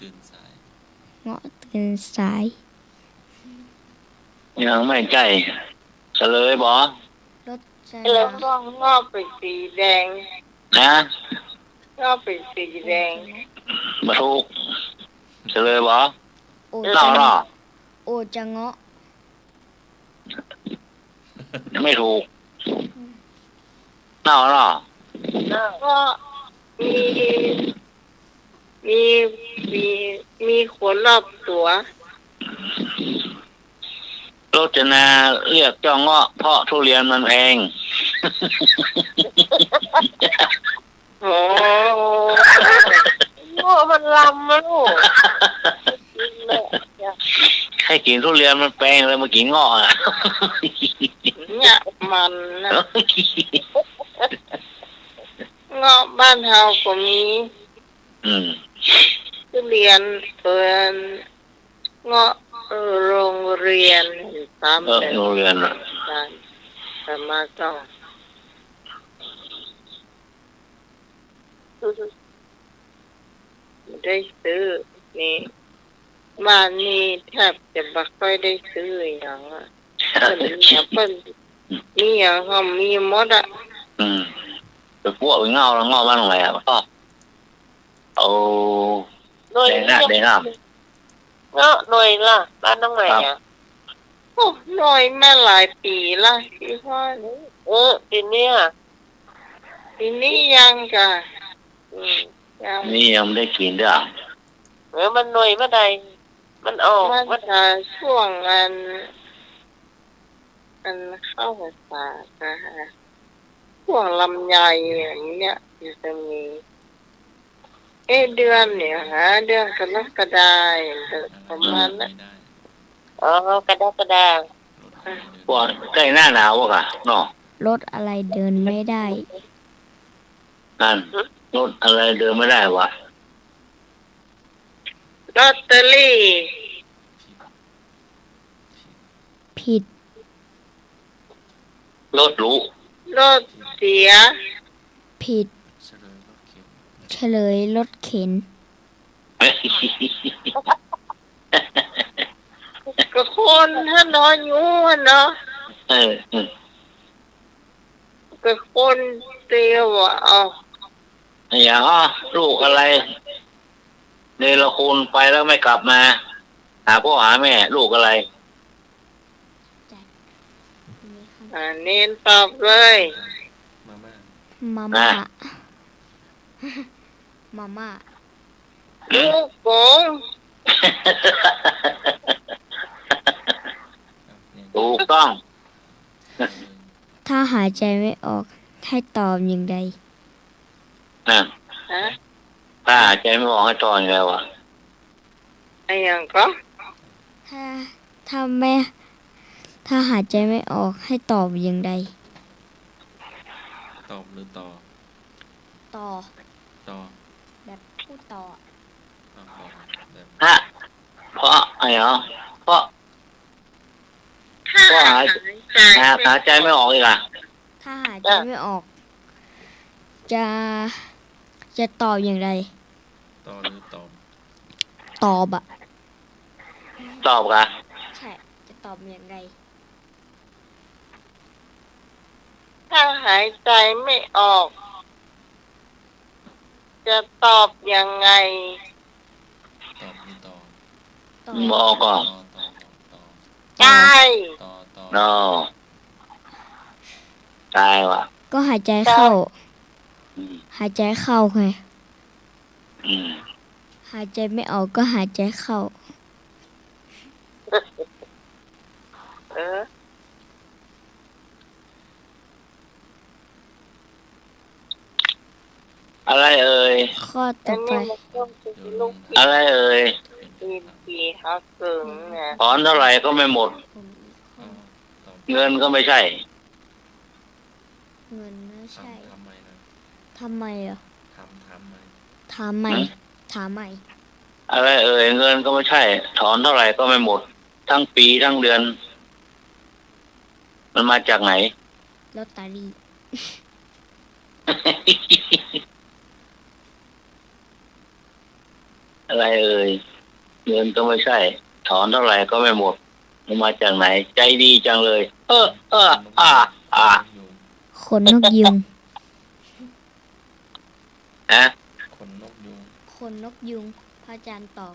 ตื่นสาย เงาะตื่นสาย ยังไม่ใช่เฉลยบอ รถจะ แล้ว นา ก็งอเป็นสีแดง นะ งอเป็นสีแดง มาถูกเฉลยบอ โอ เล่า จะ เนาะ โอจะเงาะ ยังไม่ถูกเล่าเนาะ ก็มีมีมีมีขนรอบตัว รจนาเรียกเจ้าเงาะเพราะทุเรียนมันแพง โอ้ เงาะมันลำมาลูกกินเลยจ้ะ ให้กินทุเรียนมันแพงเลยมากินเงาะอ่ะ เนี่ยมันนะเงาะบ้านเฮาก็มี อืม ทุเรียนเปินเงาะโรงเรียนตามแต่ โรงเรียนอ่ะ การแต่มาต้องได้ซื้อนี่บ้านนี้แทบจะไม่ค่อยได้ซื้ออย่างอ่ะเพิ่นเนี่ยเพิ่นมีอย่างเขามีหมดอ่ะ อืมไปพวกไปเงาแล้วเงาบ้านตรงไหนอ่ะพ่อเอา หน่วย แดงหน้าแดงหน้า เงาะหน่วยล่ะบ้านน้องไหนอ่ะ โอ้น้อยมาหลายปีละพี่พ่อนี่ ปีเนี้ย ปีนี้ยังจ้ะ อืม ยัง นี่ยังไม่ได้กินด้วยอ่ะ มันหน่วยเมื่อใดมันออก มัน มัน จะช่วงอันเข้าภาษาค่ะช่วงลำไยอย่างเนี้ยจะมีเดือนเนี่ยฮะเดือนกรกฎาคมประมาณ ไม่ นั้น ได้ อ๋อกระดากกระดาษ รถไม่ได้ พวกใกล้หน้าหนาวอ่ะค่ะเนาะ รถอะไรเดินไม่ได้ นั่นรถอะไรเดินไม่ได้วะ ลอตเตอรี่ ผิด รถหรู รถเสีย ผิด เฉลยรถเข็น เฉลยรถเข็น ก็คนถ้านอนอยู่อะเนาะ เออ ก็คนเตียวอ่ะเอา อย่างอ้อลูกอะไรเนรคุณไปแล้วไม่กลับมา หาพ่อหาแม่ ลูกอะไร เน้นตอบเลย มาม่า มาม่า มาม่า ลูกโป่ง เนี่ย ถูกต้อง ถ้าหายใจไม่ออกให้ตอบอย่างใด นะ ฮะ ถ้าหายใจไม่ออกให้ถอนแล้วอ่ะ ไอ้ยังก็ ถ้าถ้าไม่ถ้าหายใจไม่ออกให้ตอบอย่างใด ตอบหรือต่อ ต่อ ต่อ แบบพูดต่อ ต่อแบบ ฮะเพราะอะไรเนาะเพราะ ถ้า ว่าหา หาย ยใจ หายใจไม่ออกอีกอ่ะ ถ้าหายใจไม่ออก จะจะตอบอย่างไร ต่อหรือตอบ ตอบอะ ตอบกัน ใช่ จะตอบอย่างไร ถ้าหายใจไม่ออก จะตอบยังไง ตอบหรือต่อ ตอบ บอกก่อน ต่อ ใช่ ต่อ โนตายว่ะ ก็หายใจเข้า อืม หายใจเข้าไง อืม หายใจไม่ออกก็หายใจเข้า เออ อะไรเอ่ย ข้อ อั ต่อน ไป นี้มันต้องเป็นลูก อะไรเอ่ย ปีนปีเขาเกิงนะ ถอนเท่าไหร่ก็ไม่หมด ตอบ เงินก็ไม่ใช่ เงินไม่ใช่ ทำไมนะ ทำไมอ่ะ ทำไม ถามใหม่ หืม ถามใหม่ อะไรเอ่ยเงินก็ไม่ใช่ ถอนเท่าไหร่ก็ไม่หมด ทั้งปีทั้งเดือน มันมาจากไหน ลอตเตอรี่ อะไรเอ่ยเงินก็ไม่ใช่ ถอนเท่าไหร่ก็ไม่หมด มันมาจากไหน ใจดีจังเลย อ่า อยู่ ขนนกยุง นะ ขนนกยูง ขนนกยุง พระอาจารย์ตอบ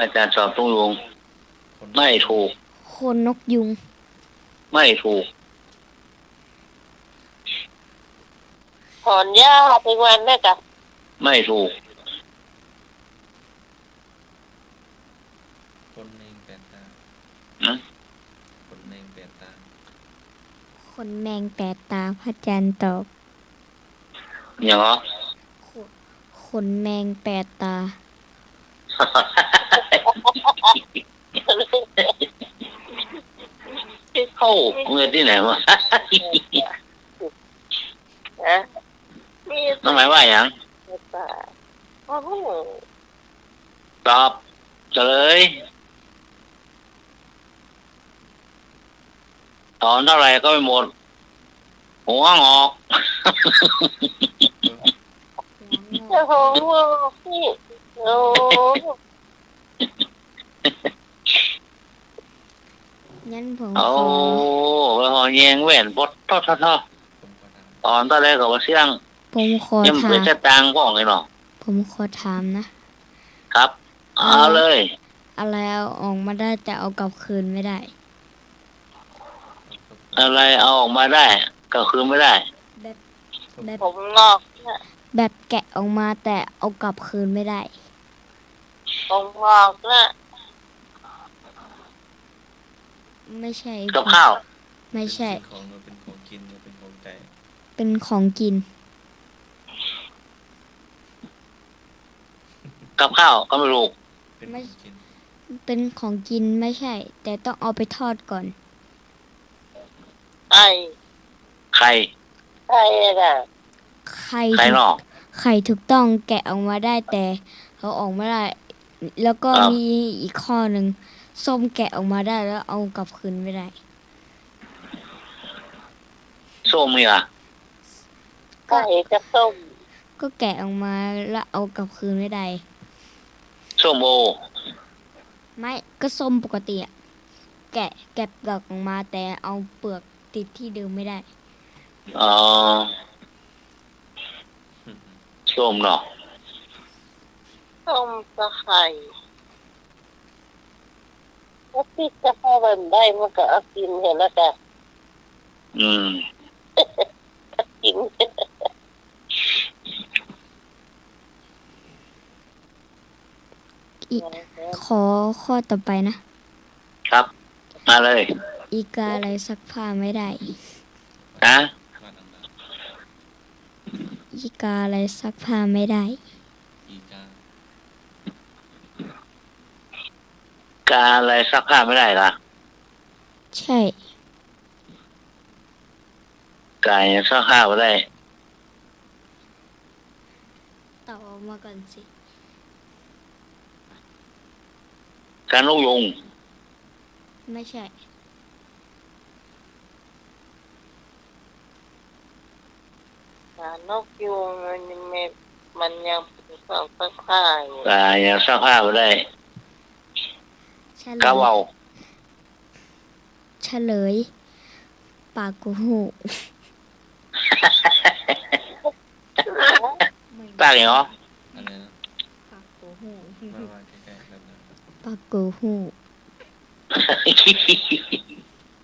อาจารย์สอบตุ้งลุง ขน ไม่ถูก ขนนกยุง ไม่ถูก ถอนหญ้าทุกวันนะกะ ไม่ถูก คนเนงแปดตา อืม คนเนงแปดตา ขนแมงแปดตา พระอาจารย์ตอบ อย่างเหรอ ขนแมงแปดตา เข้าเงินที่ไหนวะ นะมี น้องหมายว่าอย่าง ตาโอ้โห ตอบเฉลยถอนเท่าไหร่ก็ไม่หมด หัวงอก โอ้โหพี่โอ้ งั้นผม โอ้ ขอ แล้วหอแยงแหวนบดทอด ผมก็ถาม ตอนตอนแรกก็ว่าเสียง ผมขอ ยัง ถา เป็น ม แค่ตังค์พ่อไงเนาะ ผมขอถามนะ ครับ เอาเลย อะไรเอาออกมาได้แต่เอากลับคืนไม่ได้ อะไรเอาออกมาได้ ก็คือไม่ได้ แบบแบบ ผมงอกนะ แบบแกะออกมาแต่เอากลับคืนไม่ได้ ผมงอกนะ ไม่ใช่ กับข้าว ไม่ใช่ เป็นของหรือเป็นของกินหรือเป็นของใจ เป็นของกิน กับข้าวก็ไม่รู้ เป็น ไม่ ของกิน เป็นของกินไม่ใช่ แต่ต้องเอาไปทอดก่อน ไอ้ ใคร ไอ้อะ ไข่ ใครนอก ไข่ถูกต้องแกะออกมาได้แต่เอาออกไม่ได้ แล้วก็ ครับ มีอีกข้อหนึ่งส้มแกะออกมาได้แล้วเอากลับคืนไม่ได้ ส้มเนี่ย ไก่จะส้ม ก็แกะออกมาแล้วเอากลับคืนไม่ได้ ส้มโอ ไม่ก็ส้มปกติอะแกะเปลือกออกมาแต่เอาเปลือกติดที่เดิมไม่ได้ อ๋อส้มเนาะ ส้มตะไคร่ ถ้าพี่จะเข้าวันได้มันก็เอากินเห็นแล้วกะ อืม กิน อีกขอข้อต่อไปนะ ครับ มาเลย อีกาอะไรซักผ้าไม่ได้ นะ ว่าดัง อีกาอะไรซักผ้าไม่ได้ อีกา กาอะไรซักผ้าไม่ได้ล่ะ ใช่ ไก่ซักผ้าไม่ได้ ตอบออกมาก่อนสิ การนกยุง ไม่ใช่ นกยูงมันยังเป็นของผ้าอยู่ ไก่ซักผ้าไม่ได้ เฉล กาย เวา เฉลย ปากกูหู ปากเหรอ อะไรนะ ปากกูหู มาใกล้ๆกันนะ ปากกูหู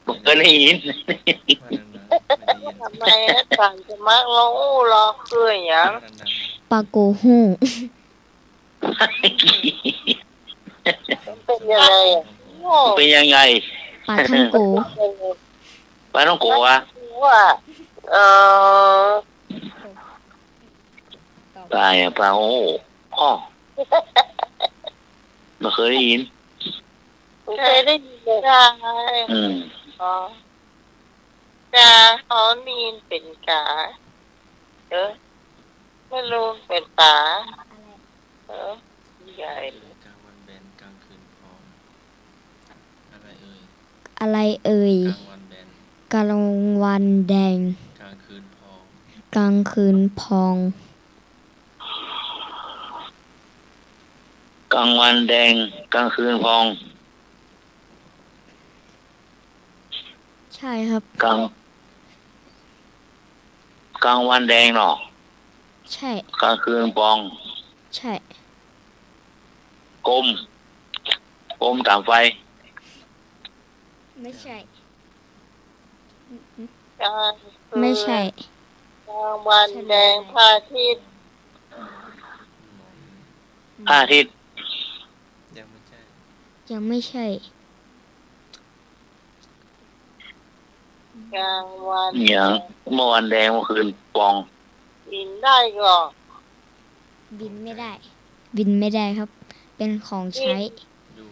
ผมก็ได้ยิน ว่าดังๆไม่ได้ยิน ทำไมต่างจะมักร้องอู้ร้องเกยอย่าง ว่าดัง ปากกูหู เป็นยังไงโง่ เป็นยังไง ปากทั้งกู ปลาต้องโกะวะ ว่าเออ ปลาปลาโอ้อ๋อไม่เคยได้ยิน เคยได้ยินได้ อืม อ๋อกาอ๋อมีนเป็นกาไม่รู้เป็นตาใหญ่ ๆกลางวันแบนกลางคืนพร้อมอะไรเอ่ย อะไรเอ่ย กลางวันแบน กลางวันแดง กลางคืนพอง กลางคืนพอง กลางวันแดงกลางคืนพอง ใช่ครับ กลางวันแดงเนาะ ใช่ กลางคืนพอง ใช่ กลมตามไฟ ไม่ใช่ กลางคืน ไม่ใช่ กลางวันแดงพระอาทิตย์ พระอาทิตย์ ยังไม่ใช่ ยังไม่ใช่ กลางวัน อย่างเมื่อวันแดงเมื่อคืนปอง บินได้ก่อน บินไม่ได้ บินไม่ได้ครับ เป็นของใช้ อยู่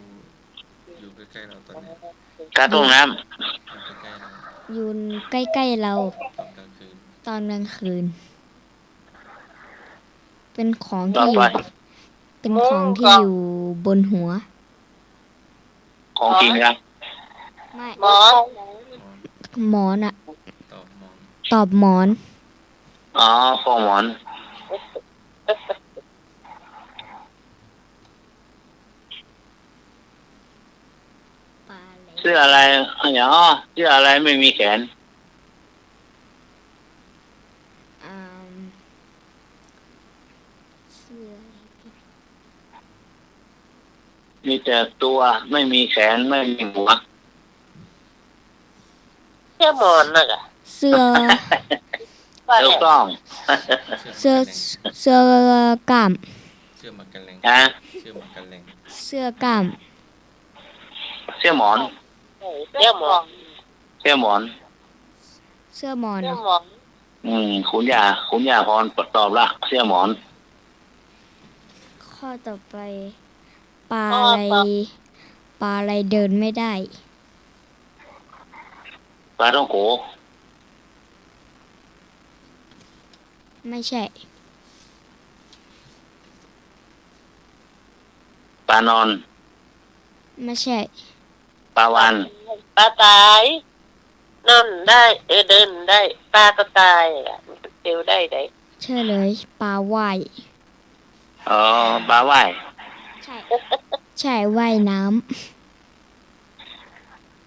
อยู่ใกล้ๆเราตอนนี้ กาต้มน้ อยู่ใกล้ๆเรา อยู่ใกล้ๆเรา ตอนกลางคืน ตอนกลางคืน เป็นของ ำต่อ ที่อ ไป ยู่ เป็นของที่อยู่บนหัว ของกินครับ ไม่ หมอน หมอนอะ ตอบมอง ตอบหมอน อ๋อฟองหมอน ปลาอะไร เสื้ออะไรอย่างเสื้ออะไรไม่มีแขน อ่ามเสื้อ มีแต่ตัวไม่มีแขนไม่มีหัว แค่หมอนน่ะ เสื้อ ว่า ถู แห ก ละ ต้อง เสื้อ เสื้อกล้าม เสื้อหมักกันแรง ฮะ เสื้อหมักกันแรง เสื้อกล้าม เสื้อหมอน แค่หมอน เสื้อหมอน เสื้อหมอน แค่ เหรอ หมอน คุณยาพรตอบละเสื้อหมอน ข้อต่อไป ปลาอะไร ปลาอะไรเดินไม่ได้ ปลาต้องโก ไม่ใช่ ปลานอน ไม่ใช่ ปลาวาน ปลาตายนอนได้เดินได้ปลาก็ตายเดียวได้ได้ เชื่อเลย ปลาว่าย อ๋อปลาว่าย ใช่ ใช่ว่ายน้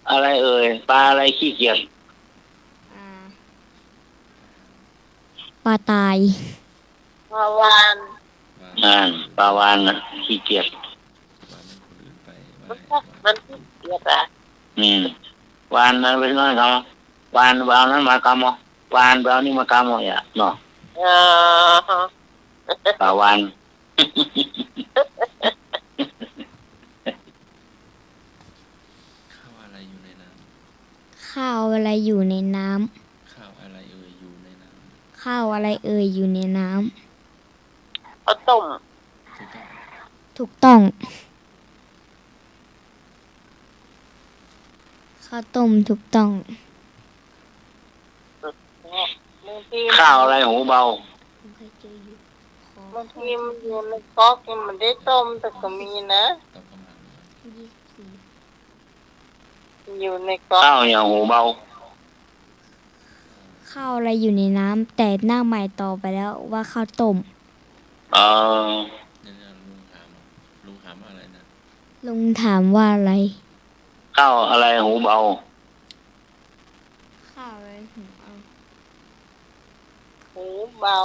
อะไรเอ่ยปลาอะไรขี้เกียจ ำปลาตาย ปลาวาน ปลาวานนะขี้เกียจ ว่ามันคนอื่นไป มันที่เกียดอ่ะ วานนั้นเป็นน้อยเขาวานนั้นมากำอ่ะวานนี่มากำอ่ะอย่าเนาะ เออ ปลาวาน ข้าวอะไรอยู่ในน้ ข้าวอะไรอยู่ในน้ ำข้าวอะไรเอ่ยอยู่ในน้ ำ ข้าวอะไรเอ่ยอยู่ในน้ ข้าวต้ม ำถูกต้องข้าวต้มถูกต้อง บางที ข้าวอะไรหูเบา ผมเคยเจออยู่ขอบ างทีมันอยู่ในก๊อกเนี่ยมันได้ต้มแต่ก็มีนะ ตอบคำถาม 24 อยู่ในก๊อก ข้าวอย่างหูเบา ข้าวอะไรอยู่ในน้ำแต่หน้าใหม่ต่อไปแล้วว่าข้าวต้ม เออ เนี่ยลุงถามว่าอะไรนะ ลุงถามว่าอะไร ข้าวอะไรหูเบา ข้าวอะไรหูเอา หูเบา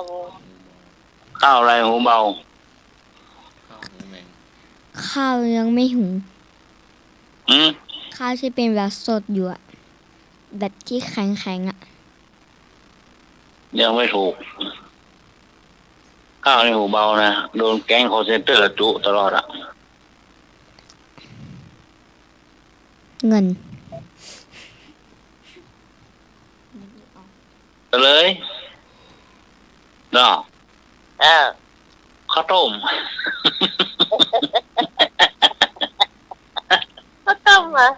ข้าวอะไรหูเบา ข้าวหูแมง ข้าวยังไม่หุง อืม ข้าวที่เป็นแบบสดอยู่อะแบบที่แข็งๆอะ ยังไม่ถูก ข้าวในหูเบานะโดนแก๊งคอลเซ็นเตอร์จุตลอดอะ เงิน เลยเนาะ อ่า ข้าวต้ม ข้าวต้มเหรอ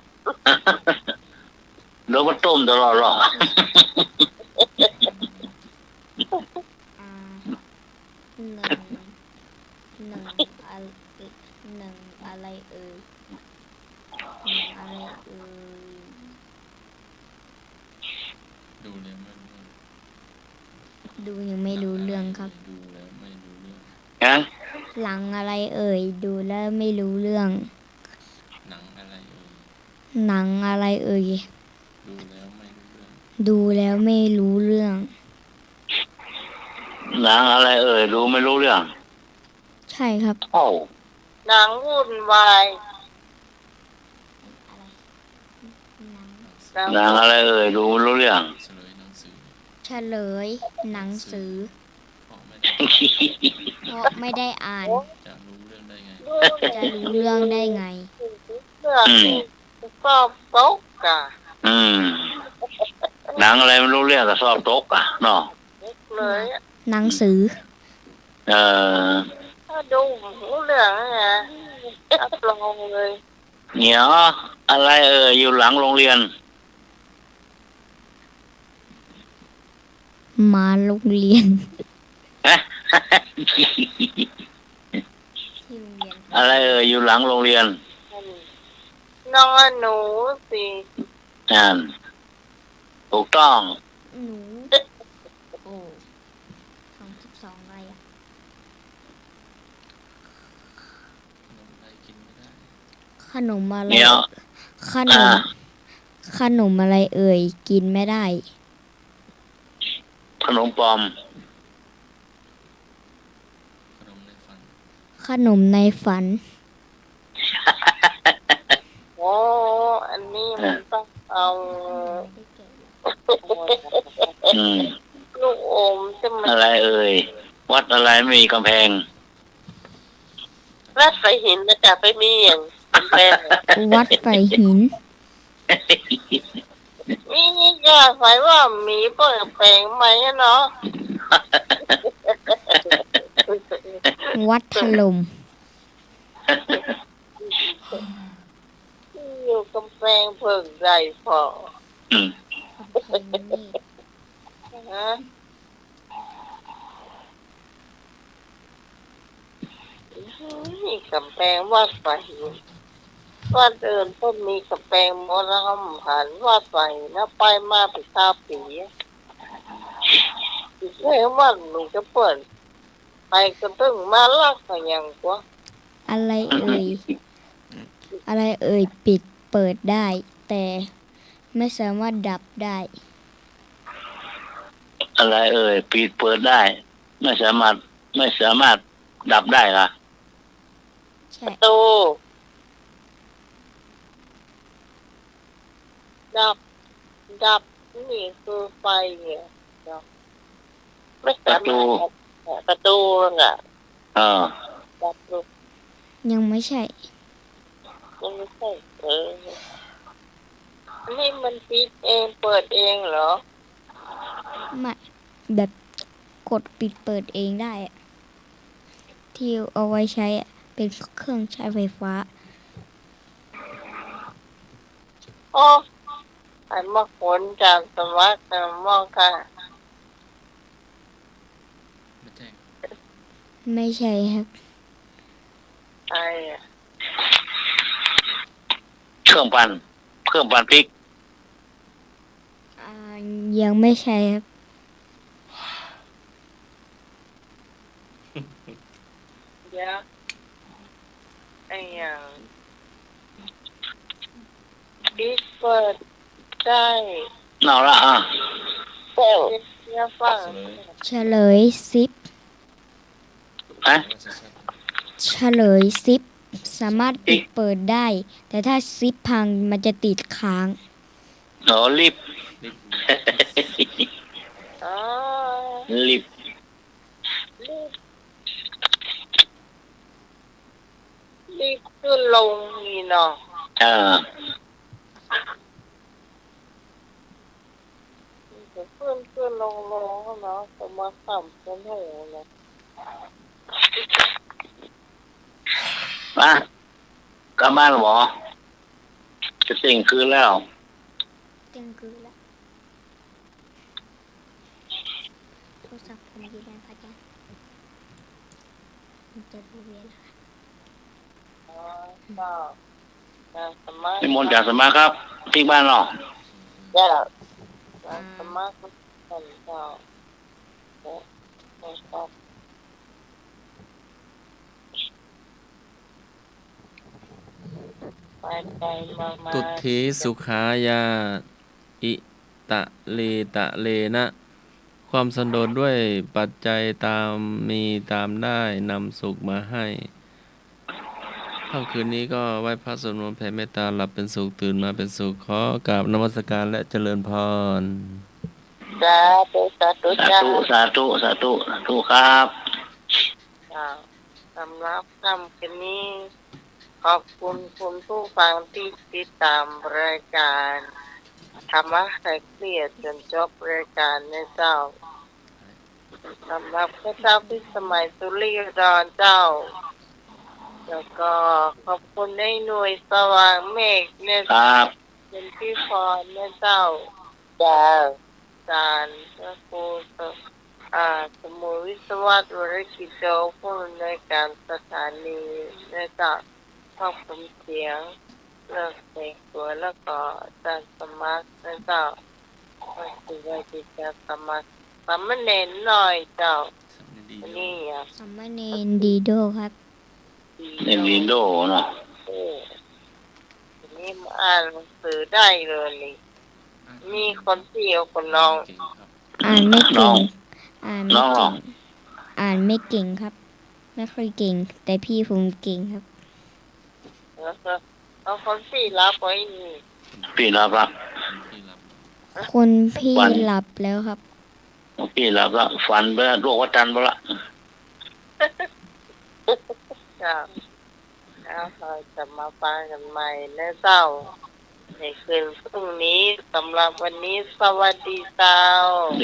โดนมันต้มตลอดหรอ อ่าหนึ่งอะไรเอ่ยหนึ่งอะไรเอ่ย ดูแล้วไม่รู้เรื่อง ดูยังไม่รู้เรื่องครับ ดูแล้วไม่รู้เรื่อง ฮะ หลังอะไรเอ่ยดูแล้วไม่รู้เรื่อง หนังอะไรเอ่ย หนังอะไรเอ่ย ดูแล้วไม่รู้เรื่อง ดูแล้วไม่รู้เรื่อง หนังอะไรเอ่ยดูไม่รู้เรื่อง ใช่ครับ โอ้า หนังวุ่นวายหนัง หนังอะไรเอ่ยดูไม่รู้เรื่อง เฉลยหนังสือ เฉลยหนังสือ เพราะไม่ได้ เพราะไม่ได้อ่าน จะรู้เรื่องได้ไง จะรู้เรื่องได้ไง เสื้อที่ชอบโต๊ะกะ อืมหนังอะไรไม่รู้เรื่องก็สอบตกอ่ะเนาะ เลยอะ หนังสือ เออ ถ้าดูหูเหลืองนะรับรองเลย เหนียวอะไรเอ่ยอยู่หลังโรงเรียน มาโรงเรียน ฮะ ที่โรงเรียน อะไรเอ่ยอยู่หลังโรงเรียน น้องหนูสิ อ่านถูกต้อง หนูโอ้32อะไรอะ ขนมอะไรกินไม่ได้ ขนมอะไร เหนียว ขนม ขนมอะไรเอ่ยกินไม่ได้ ขนมปลอม ขนมในฝัน ขนมในฝัน โอ้อันนี้มันต้องเอา อืม ลูกอมจะมัน อะไรเอ่ยวัดอะไรไม่มีกำแพง รัดไฟหินนะจ๊ะไปมีอย่างเป็นแปลง วัดไฟหิน มีนี่จะใส่ว่าหมีเปิดแปลงไหมอะเนาะ วัดถล่ม อยู่กำแพงเพิ่งใหญ่พอ อืม ฮะนี่กำแพงวัดไฟวัดเดินก็มีกำแพงหมดแล้วก็หันวัดไฟนะไปมาไปตาปีเฮ้ยว่าหนูจะเปิดไปก็ตึงมาลักก็ยังกว่า อะไรเอ่ย อะไรเอ่ยปิดเปิดได้ แต่ไม่สามารถดับได้ อะไรเอ่ยปิดเปิดได้ ไม่สามารถดับได้ล่ะ ใช่ ประตูดับนี่คือไฟเนี่ย ไม่สามารถประตูอ่ะ เออ ดับลูก ยังไม่ใช่ ยังไม่ใช่นี่มันปิดเองเปิดเองเหรอ ไม่แบบ กดปิดเปิดเองได้อะที่เอาไว้ใช้อะเป็นเครื่องใช้ไฟฟ้า โอ้ไอ้มาขนจากสมัครมองค่ะ ไม่ใช่ครับ ไอ้ เครื่องปั่นพริก อ่ายังไม่ใช่ครับ เดี๋ยวไอ้อย่างปิดเปิดได้ เอาละอ่ะ เปิดเสียฟัง เฉลยซิป ฮะ เฉลยซิป สามารถปิดเปิดได้ แต่ถ้าซิปพังมันจะติดค้าง โอ้ลิฟต์ อ๋อ ลิฟต์ รีบขึ้นลงนี่เนาะ อ่า จะขึ้นลงเนาะสมัครต่ำเป็นหูเนาะ มากลับบ้านหรอจะเต่งคืนแล้ว เต็มคือแล้วโทรศัพท์ผมอยู่ในพัดยังมันจะรู้เวลา อ๋อก็สมัคร นิมนต์จากสมาครับที่บ้านเนาะ เจ้าสมัครคนเจ้าไปมา ตุถีสุขายา อิตะเลตะเลนะ ความสันโดษด้วยปัจจัยตามมีตามได้นำสุขมาให้ค่ำคืนนี้ก็ไหว้พระสวดมนต์แผ่เมตตาหลับเป็นสุขตื่นมาเป็นสุขขอกราบนมัสการและเจริญพร สาธุ สา จ้า ธุครับ สำหรับคำคืนนี้ ขอบคุณคุณผู้ฟังที่ติดตามรายการธรรมะไข่เกลี่ยจนจบรายการในเจ้าสำหรับพระเจ้าพิสมัยสุริยดอนเจ้า แล้วก็ขอบคุณในหน่วยสว่างเมฆเนี่ย ครับ เป็นพี่พรเนี่ยเจ้าจ้าจารย์พระครูสมุทรวิศวะวรกิจโจผู้อำนวยการสถานีเนี่ยเจ้าขอบคุณเสียงเลิกเพลงตัวแล้วก็อาจารย์สมัครเนี่ยเจ้าก็คือว่าจะสมัครสามเณรหน่อยเจ้าอันนี่อ่ะ สามเณรดีโดครับ เนวินโดเนาะ ทีนี้มาอ่านหนังสือได้เลยนี่มีคนเดียวคนน้อง อ่านไม่ น้ เก่ อง ง อ่านไม่ น้องเหร เก่ อ ง อ่านไม่เก่งครับ ไม่ค่อยเก่ง แต่พี่ผมเก่งครับ แล้วก็เอาคนสี่รับไว้นี่ พี่รับละ คนพี่ วัน หลับแล้วครับ พี่รับละฝันไปละโรควัดจันทร์ไปละ จ้าแล้วเราจะมาฟังกันใหม่นะเจ้าในคืนพรุ่งนี้สำหรับวันนี้สวัสดีเจ้า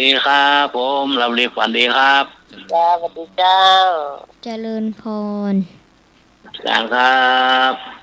ดีครับผมรับรีฝันดีครับ จ้าสวัสดีเจ้า เจริญพร การครับ